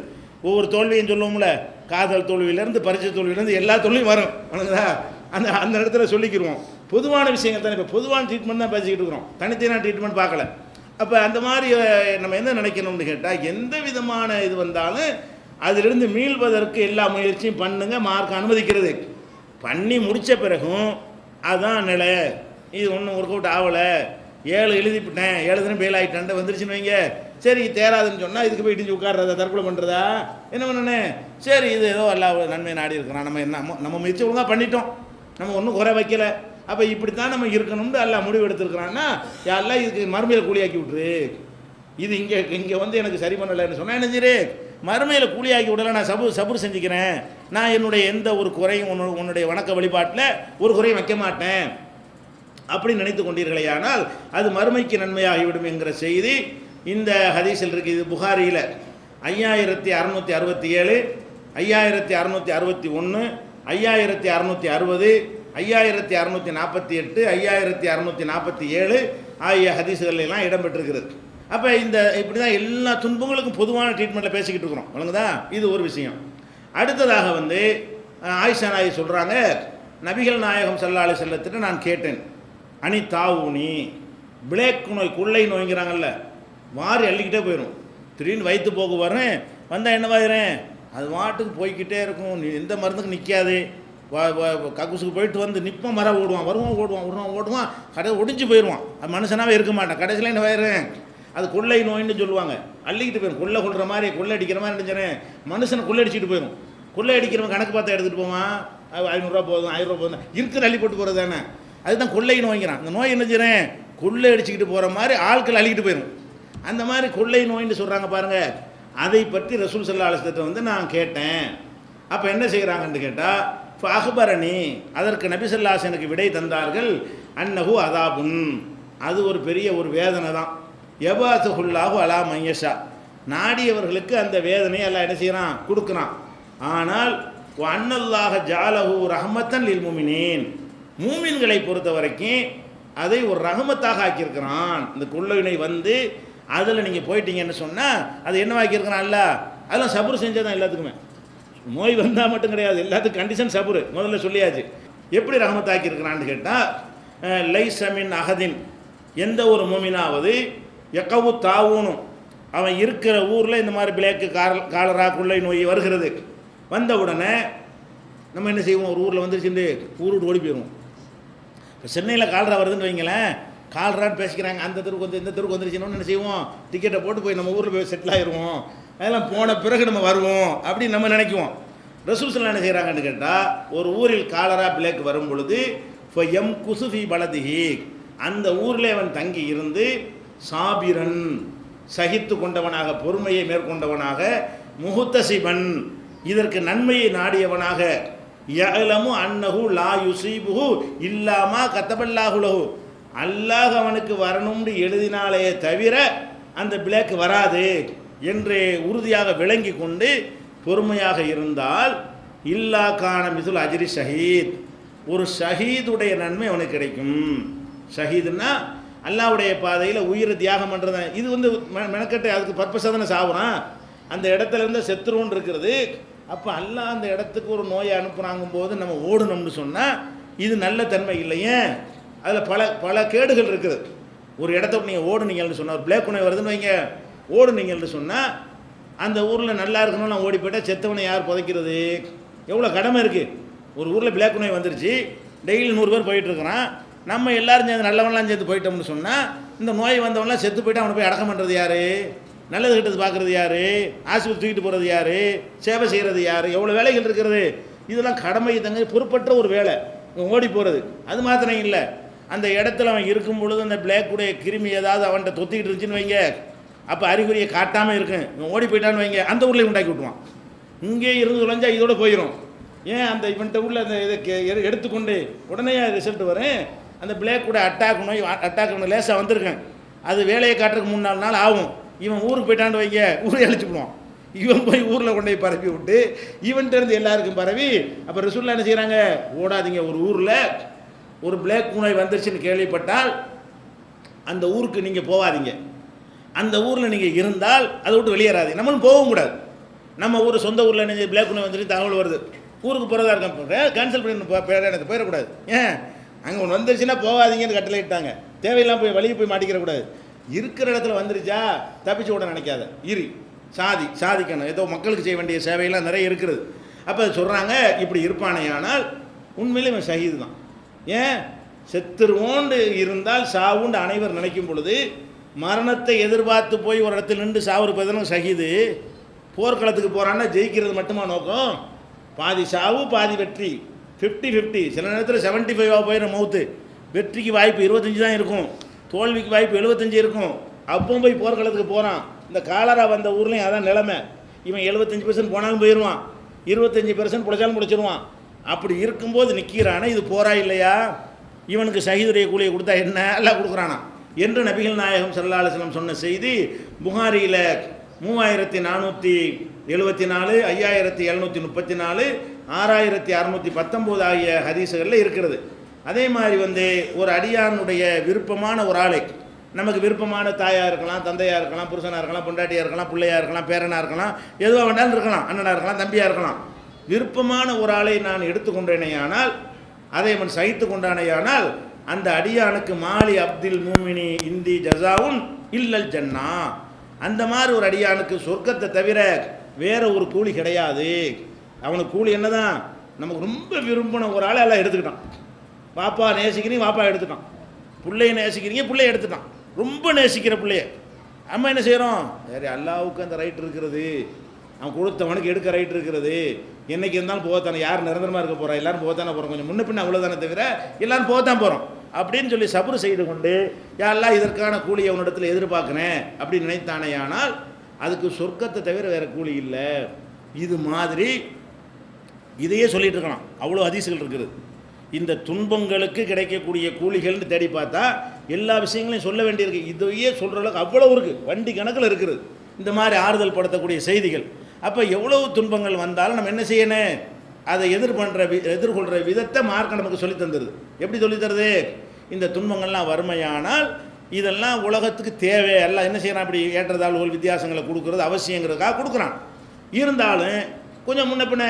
ஒவ்வொரு தோல்வியும் சொல்லுவோம்ல, காதல் தோல்வியிலேருந்து பரீட்சை தோல்வியிலேருந்து எல்லா தோல்வியும் வரும். வணங்குதா? அந்த இடத்துல சொல்லிக்கிடுவோம். பொதுவான விஷயங்கள் தான், இப்போ பொதுவான ட்ரீட்மெண்ட் தான் பேசிக்கிட்டு இருக்கிறோம், தனித்தனியான ட்ரீட்மெண்ட் பார்க்கல. அப்போ அந்த மாதிரி நம்ம என்ன நினைக்கணும்னு கேட்டால், எந்த விதமான இது வந்தாலும் அதிலிருந்து மீள்வதற்கு எல்லா முயற்சியும் பண்ணுங்க, மார்க் அனுமதிக்கிறது. பண்ணி முடித்த பிறகும் அதுதான் நிலை, இது ஒன்றும் ஒர்க் அவுட் ஆகலை, 7 எழுதிவிட்டேன் 7 தினம் ஃபெயில் ஆகிட்டேன்ட்டு வந்துருச்சுன்னு வைங்க, சரி தேராதுன்னு சொன்னால் இதுக்கு போய் இடிஞ்சு உட்கார்றதா, தற்கொலை பண்ணுறதா, என்ன பண்ணனே, சரி இது ஏதோ எல்லாம் நன்மை நாடி இருக்கிறான், நம்ம என்ன நம்ம முயற்சி ஒழுங்காக பண்ணிட்டோம், நம்ம ஒன்றும் குறை வைக்கலை, அப்போ இப்படித்தான் நம்ம இருக்கணும்னு எல்லாம் முடிவு எடுத்துருக்கிறான்னா, யாரெல்லாம் இதுக்கு மறுமையில் கூலியாக்கி விட்ரு, இது இங்கே வந்து எனக்கு சரி பண்ணலைன்னு சொன்னால் என்ன சரி, மறுமையில் கூலியாக்கி விடலை, நான் சபுர் செஞ்சுக்கிறேன், நான் என்னுடைய எந்த ஒரு குறையும் உன்னுடைய வணக்க வழிபாட்டில் ஒரு குறையும் வைக்க மாட்டேன் அப்படி நினைத்து கொண்டீர்களேயானால் அது மறுமைக்கு நன்மையாகிவிடும் என்கிற செய்தி இந்த ஹதீஸில் இருக்குது. இது புகாரியில் 5667, 5661, 5660, 5648, 5647 ஆகிய ஹதீஸுகள் எல்லாம் இடம்பெற்றிருக்கிறது. அப்போ இப்படி தான் எல்லா துன்பங்களுக்கும் பொதுவான ட்ரீட்மெண்ட்டில் பேசிக்கிட்டு இருக்கிறோம். வழங்குதா? இது ஒரு விஷயம். அடுத்ததாக வந்து ஆயிஷா நாயகி சொல்கிறாங்க, நபிகள் நாயகம் ஸல்லல்லாஹு அலைஹி வஸல்லத்திட்ட நான் கேட்டேன், அனி தாவுனி, பிளேக் நோய், கொள்ளை நோய்ங்கிறாங்கல்ல, வாரி அள்ளிக்கிட்டே போயிடும், திடீர்னு வயிற்று போக்கு வரேன், வந்தால் என்ன வாயிறேன், அது வாட்டுக்கு போய்கிட்டே இருக்கும், எந்த மருந்துக்கு நிற்காது, கக்கூசுக்கு போயிட்டு வந்து நிற்போம், மரம் ஓடுவான், ஓடுவான் கடைசி ஒடிஞ்சு போயிடுவான், அது மனுஷனாகவே இருக்க மாட்டான், கடைசியில் என்ன வாயிறேன், அது கொள்ளை நோயின்னு சொல்லுவாங்க. அள்ளிக்கிட்டு போயிடும், கொள்ளுற மாதிரி கொள்ளை அடிக்கிற மாதிரி நினைச்சேன், மனுஷனை கொள்ளை அடிச்சுட்டு போயிடும். கொள்ளை அடிக்கிறவன் கணக்கு பார்த்தா எடுத்துகிட்டு போவான், 500 ரூபா போதும் 1000 ரூபா போதும் இருக்கிற அள்ளி போட்டு போகிறது தானே, அதுதான் கொள்ளை நோய்ங்கிறான். அந்த நோய் என்ன செய்கிறேன், கொள்ளை அடிச்சுக்கிட்டு போகிற மாதிரி ஆட்கள் அள்ளிக்கிட்டு போயிடும். அந்த மாதிரி கொள்ளை நோயின்னு சொல்கிறாங்க பாருங்கள். அதை பற்றி ரசூல் ஸல்லல்லாஹு அலைஹி வஸல்லம் வந்து நான் கேட்டேன். அப்போ என்ன செய்கிறாங்கன்னு கேட்டால், அக்பரணி, அதற்கு நபி ஸல்லல்லாஹு அலைஹி வஸல்லம் எனக்கு விடை தந்தார்கள், அன்னஹு அதாபுன், அது ஒரு பெரிய ஒரு வேதனை தான், யபாசுல்லாஹு அலா மையஷா, நாடியவர்களுக்கு அந்த வேதனையை எல்லாம் என்ன செய்கிறான், கொடுக்குறான். ஆனால் அன்னல்லாஹ ஜாலஹு ரஹ்மத்தன் லில் முஃமினீன், மூமின்களை பொறுத்த வரைக்கும் அதை ஒரு ரஹமத்தாக ஆக்கியிருக்கிறான். இந்த கொள்ளையினை வந்து அதில் நீங்கள் போயிட்டீங்கன்னு சொன்னால் அது என்னவாக்கியிருக்கிறான் அல்ல, அதெல்லாம் சபுர் செஞ்சால் தான் எல்லாத்துக்குமே, நோய் வந்தால் மட்டும் கிடையாது, எல்லாத்துக்கும் கண்டிஷன் சபுர் முதல்ல சொல்லியாச்சு. எப்படி ரஹமத்தாக்கியிருக்கிறான்னு கேட்டால், லைசமின் அகதின், எந்த ஒரு மூமினாவது எக்கவு தாவூனும், அவன் இருக்கிற ஊரில் இந்த மாதிரி பிளேக்கு காலரா கொள்ளை நோய் வருகிறது, வந்த உடனே நம்ம என்ன செய்வோம், ஒரு ஊரில் வந்துருச்சுட்டு ஊர் விட்டு ஓடி போயிடுவோம். இப்போ சென்னையில் கால்ரா வருதுன்னு வைங்களேன், கால்ரான்னு பேசிக்கிறாங்க, அந்த தெருவுக்கு வந்து இந்த தெருவுக்கு வந்துருச்சுன்னு என்ன செய்வோம், டிக்கெட்டை போட்டு போய் நம்ம ஊரில் போய் செட்டில் ஆயிடுவோம், அதெல்லாம் போன பிறகு நம்ம வருவோம் அப்படின்னு நம்ம நினைக்குவோம். ரசூல் ஸல்லல்லாஹு என்ன செய்கிறாங்கன்னு கேட்டால், ஒரு ஊரில் காலரா பிளேக் வரும் பொழுது எம் குசுஃபி பலதிஹி, அந்த ஊரில் அவன் தங்கி இருந்து சாபிரன், சகித்து கொண்டவனாக, பொறுமையை மேற்கொண்டவனாக, முஹ்தஸிபன், இதற்கு நன்மையை நாடியவனாக, யஅலமு அன்னஹு லா யுஸீபுஹு இல்லாமா கதபல்லாஹு லஹு, அல்லாஹ் அவனுக்கு வரணும்னு எழுதினாலே தவிர அந்த பிளேக் வராது என்று உறுதியாக விளங்கி கொண்டு பொறுமையாக இருந்தால், இல்லா கான மிதுல் அஜ்ரி ஷஹீத், ஒரு ஷஹீதுடைய நன்மை அவனுக்கு கிடைக்கும். ஷஹீதுன்னா அல்லாஹ்வுடைய பாதையில் உயிரை தியாகம் பண்ணுறது. இது வந்து மெனக்கட்டு அதுக்கு பர்பஸாக தானே சாகுறான். அந்த இடத்துல இருந்து செத்துருவோன்னு இருக்கிறது. அப்போ அல்லாஹ் அந்த இடத்துக்கு ஒரு நோயை அனுப்புகிறாங்கும் போது நம்ம ஓடணும்னு சொன்னால் இது நல்ல தன்மை இல்லையே. அதில் பல பல கேடுகள் இருக்குது. ஒரு இடத்த நீங்கள் ஓடுனீங்கன்னு சொன்னால், ஒரு பிளேக் நோய் வருதுன்னு வைங்க, ஓடுனீங்கன்னு சொன்னால் அந்த ஊரில் நல்லா இருக்கணும்னு நான் ஓடி போயிட்டால் செத்தவனை யார் புதைக்கிறது? எவ்வளோ கடமை இருக்குது. ஒரு ஊரில் பிளேக் நோய் வந்துருச்சு, டெய்லி 100 பேர் போயிட்டுருக்கிறான், நம்ம எல்லாரும் சேர்ந்து நல்லவன்லாம் சேர்ந்து போயிட்டோம்னு சொன்னால் இந்த நோய் வந்தவன்லாம் செத்து போயிட்டு அவனை போய் அடக்கம் பண்ணுறது யார்? நல்லது கிட்டது பார்க்குறது யார்? ஆஸ்பத்திரி தூக்கிட்டு போகிறது யார்? சேவை செய்கிறது யார்? எவ்வளோ வேலைகள் இருக்கிறது. இதெல்லாம் கடமை தங்க பொறுப்பற்ற ஒரு வேலை ஓடி போகிறது. அது மாத்திரம் இல்லை, அந்த இடத்துல அவன் இருக்கும் பொழுது அந்த பிளேக்குடைய கிருமி ஏதாவது அவன்கிட்ட தொத்திக்கிட்டு இருந்துச்சுன்னு வைங்க, அப்போ அறிகுறியை காட்டாமல் இருக்கும், இவன் ஓடி போயிட்டான்னு வைங்க, அந்த ஊரில் உண்டாக்கி விட்டுருவான். இங்கே இருந்து தொலைஞ்சா இதோட போயிடும். ஏன் அந்த இவன்கிட்ட உள்ள அந்த இதை எடுத்துக்கொண்டு உடனே ரிசல்ட் வரும். அந்த பிளேக்குடைய அட்டாக் லேசாக வந்திருக்கேன், அது வேலையை காட்டுறதுக்கு 3-4 நாள் ஆகும். இவன் ஊருக்கு போயிட்டான்னு வைங்க, ஊரை அழிச்சுடுவான். இவன் போய் ஊரில் கொண்டு போய் பரப்பி விட்டு இவன்கிட்ட இருந்து எல்லாருக்கும் பரவி, அப்போ ரசூலுல்லாஹ் என்ன செய்கிறாங்க? ஓடாதீங்க. ஒரு ஊரில் ஒரு பிளேக் நோய் வந்துருச்சுன்னு கேள்விப்பட்டால் அந்த ஊருக்கு நீங்கள் போகாதீங்க. அந்த ஊரில் நீங்கள் இருந்தால் அதை விட்டு வெளியேறாதீங்க. நம்மளும் போகவும் கூடாது. நம்ம ஊர் சொந்த ஊரில் நீங்கள் பிளேக் நோய் வந்துட்டு தகவல் வருது, ஊருக்கு போகிறதா இருக்கேன், கேன்சல் பண்ணி எனக்கு போயிடக்கூடாது. ஏன் அங்கே ஒன்று வந்துருச்சுன்னா போகாதீங்கன்னு கட்டளை இட்டாங்க. தேவையில்லாமல் போய் வழியை போய் மாட்டிக்கிறக்கூடாது. இருக்கிற இடத்துல வந்துருச்சா தப்பிச்சு விட நினைக்காத, சாதிக்கணும். ஏதோ மக்களுக்கு செய்ய வேண்டிய சேவையெல்லாம் நிறைய இருக்குது. அப்போ சொல்கிறாங்க, இப்படி இருப்பானேயானால் உண்மையிலே இவன் ஷஹீது தான். ஏன் செத்துருவோண்டு இருந்தால் சாவுண்டு அனைவர் நினைக்கும் பொழுது மரணத்தை எதிர்பார்த்து போய் ஒரு இடத்துல நின்று சாவுறு போய் ஷஹீது. போர்க்களத்துக்கு போகிறான்னா ஜெயிக்கிறது மட்டுமா நோக்கம்? பாதி சாவு பாதி வெற்றி, 50-50. சில நேரத்தில் 75 போயிடும் மவுத்து. வெற்றிக்கு வாய்ப்பு 25 தான் இருக்கும், தோல்விக்கு வாய்ப்பு 75 இருக்கும். அப்போ போய் போர்க்களத்துக்கு போகிறான். இந்த காலரா வந்த ஊர்லேயும் அதான் நிலைமை. இவன் 75% போனாலும் போயிடுவான், 25% பிடிச்சாலும் பிடிச்சிருவான். அப்படி இருக்கும்போது நிற்கிறானா, இது போரா இல்லையா? இவனுக்கு ஷஹீதுடைய கூலியை கொடுத்தா என்ன எல்லாம் கொடுக்குறானா என்று நபிகள் நாயகம் ஸல்லல்லாஹு அலைஹி வஸல்லம் சொன்ன செய்தி புகாரியில் 3474, 5734, 6619 ஆகிய ஹதீஸுகளில் இருக்கிறது. அதே மாதிரி ஒரு அடியானுடைய விருப்பமான ஒரு ஆளை, நமக்கு விருப்பமான தாயாக இருக்கலாம், தந்தையாக இருக்கலாம், புருஷனாக இருக்கலாம், பொண்டாட்டியாக இருக்கலாம், பிள்ளையாக இருக்கலாம், பேரனாக இருக்கலாம், எதுவாக வேண்டாலும் இருக்கலாம், அண்ணனாக இருக்கலாம், தம்பியாக இருக்கலாம். விருப்பமான ஒரு ஆளை நான் எடுத்துக்கொண்டேனேயானால், அதை அவன் சகித்து கொண்டானேயானால், அந்த அடியானுக்கு மாலி அப்துல் மூமினி இந்தி ஜஸாவுன் இல்லல் ஜன்னா, அந்த மாதிரி ஒரு அடியானுக்கு சொர்க்கத்தை தவிர வேற ஒரு கூலி கிடையாது. அவனுக்கு கூலி என்னதான்? நமக்கு ரொம்ப விரும்பின ஒரு ஆளை எல்லாம் எடுத்துக்கிட்டான். பாப்பா நேசிக்கிறீங்க, பாப்பா எடுத்துட்டான். பிள்ளைய நேசிக்கிறீங்க, பிள்ளைய எடுத்துட்டான். ரொம்ப நேசிக்கிற பிள்ளைய அம்மா என்ன செய்கிறோம்? சரி, அல்லாவுக்கு அந்த ரைட் இருக்கிறது, அவன் கொடுத்தவனுக்கு எடுக்க ரைட் இருக்கிறது. என்னைக்கு இருந்தாலும் போகத்தானே, யார் நிரந்தரமாக இருக்க போகிறா? எல்லாரும் போகத்தானே போகிறோம், கொஞ்சம் முன்ன பின்ன அவ்வளோதானே தவிர எல்லாரும் போகத்தான் போகிறோம் அப்படின்னு சொல்லி சபுர் செய்து கொண்டு, யாரெல்லாம் இதற்கான கூலியை அவனிடத்தில் எதிர்பார்க்குறேன் அப்படின்னு நினைத்தானேயானால் அதுக்கு சொர்க்கத்தை தவிர வேறு கூலி இல்லை. இது மாதிரி இதையே சொல்லிட்டு இருக்கலாம், அவ்வளோ ஹதீஸ்கள் இருக்குது. இந்த துன்பங்களுக்கு கிடைக்கக்கூடிய கூலிகள்னு தேடி பார்த்தா எல்லா விஷயங்களையும் சொல்ல வேண்டியிருக்கு. இதையே சொல்கிற அளவுக்கு அவ்வளோ இருக்குது, வண்டி கணக்கில் இருக்குது இந்த மாதிரி ஆறுதல் படுத்தக்கூடிய செய்திகள். அப்போ எவ்வளவு துன்பங்கள் வந்தாலும் நம்ம என்ன செய்யணும்? அதை எதிர்கொள்கிற விதத்தை மார்க்க நமக்கு சொல்லி தந்துடுது. எப்படி சொல்லி தருது? இந்த துன்பங்கள்லாம் வறுமையானால் இதெல்லாம் உலகத்துக்கு தேவை, எல்லாம் என்ன செய்யறான்? அப்படி ஏற்றதாழ்வுகள் வித்தியாசங்களை கொடுக்குறது அவசியங்கிறதுக்காக கொடுக்குறான். இருந்தாலும் கொஞ்சம் முன்ன பின்ன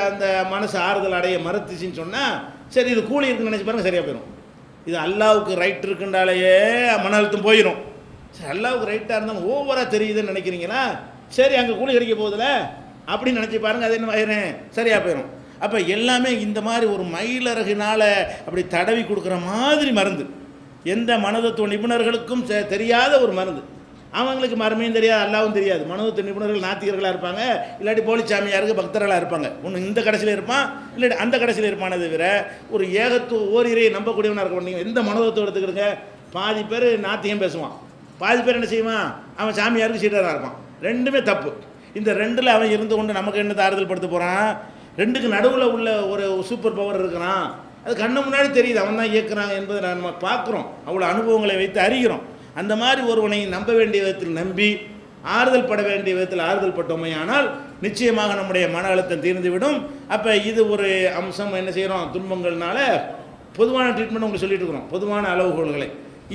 அந்த மனசு ஆறுதல் அடைய மறுத்துச்சின்னு சொன்னால், சரி இது கூலி இருக்குன்னு நினச்சி பாருங்க, சரியாக போயிடும். இது அல்லாவுக்கு ரைட் இருக்குன்றாலேயே மன அழுத்தம் போயிடும். சரி, அல்லாவுக்கு ரைட்டாக இருந்தாலும் ஓவராக தெரியுதுன்னு நினைக்கிறீங்களா? சரி, அங்கே கூலி கிடைக்க போதில்ல அப்படின்னு நினச்சி பாருங்கள், அது என்ன ஆயிரும்? சரியாக போயிடும். அப்போ எல்லாமே இந்த மாதிரி ஒரு மயிலறகுனால் அப்படி தடவி கொடுக்குற மாதிரி மருந்து, எந்த மனதத்துவ நிபுணர்களுக்கும் தெரியாத ஒரு மருந்து. அவங்களுக்கு மருமையும் தெரியாது, அல்லாவும் தெரியாது. மனதத்துவ நிபுணர்கள் நாத்திகர்களாக இருப்பாங்க, இல்லாட்டி போலிச்சாமியாருக்கு பக்தர்களாக இருப்பாங்க. ஒன்று இந்த கடைசியில் இருப்பான், இல்லாட்டி அந்த கடைசியில் இருப்பானே தவிர ஒரு ஏகத்துவ ஓரிரையை நம்பக்கூடியவனாக இருக்க மாட்டீங்க. எந்த மனதத்துவம் எடுத்துக்கிடுங்க, பாதி பேர் நாத்திகம் பேசுவான், பாதி பேர் என்ன செய்வான்? அவன் சாமியாருக்கு சீடராக இருப்பான். ரெண்டுமே தப்பு. இந்த ரெண்டில் அவன் இருந்து கொண்டு நமக்கு என்னத்தை ஆறுதல் படுத்த போகிறான்? ரெண்டுக்கு நடுவில் உள்ள ஒரு சூப்பர் பவர் இருக்கிறான், அது கண்ணு முன்னாடி தெரியுது, அவன் தான் இயக்குறாங்க என்பதை நம்ம பார்க்குறோம், அவ்வளோ அனுபவங்களை வைத்து அறிகிறோம். அந்த மாதிரி ஒருவனை நம்ப வேண்டிய விதத்தில் நம்பி ஆறுதல் பட வேண்டிய விதத்தில் ஆறுதல் பட்டோமே ஆனால் நிச்சயமாக நம்முடைய மன அழுத்தம் தீர்ந்துவிடும். அப்போ இது ஒரு அம்சம். என்ன செய்கிறோம்? துன்பங்கள்னால பொதுவான ட்ரீட்மெண்ட் உங்களுக்கு சொல்லிட்டு இருக்கிறோம், பொதுவான அளவுகோல்களை.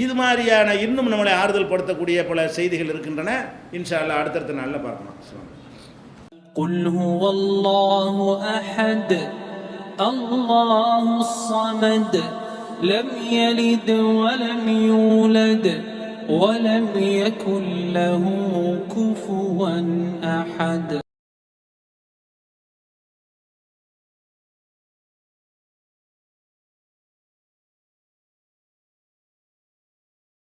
இது மாதிரியான இன்னும் நம்மளை ஆறுதல் படுத்தக்கூடிய பல செய்திகள் இருக்கின்றன. இன்ஷா அல்லாஹ் அடுத்தடுத்த நாளில் பார்க்கலாம். قل هو الله أحد الله الصمد لم يلد ولم يولد ولم يكن له كفوا أحد.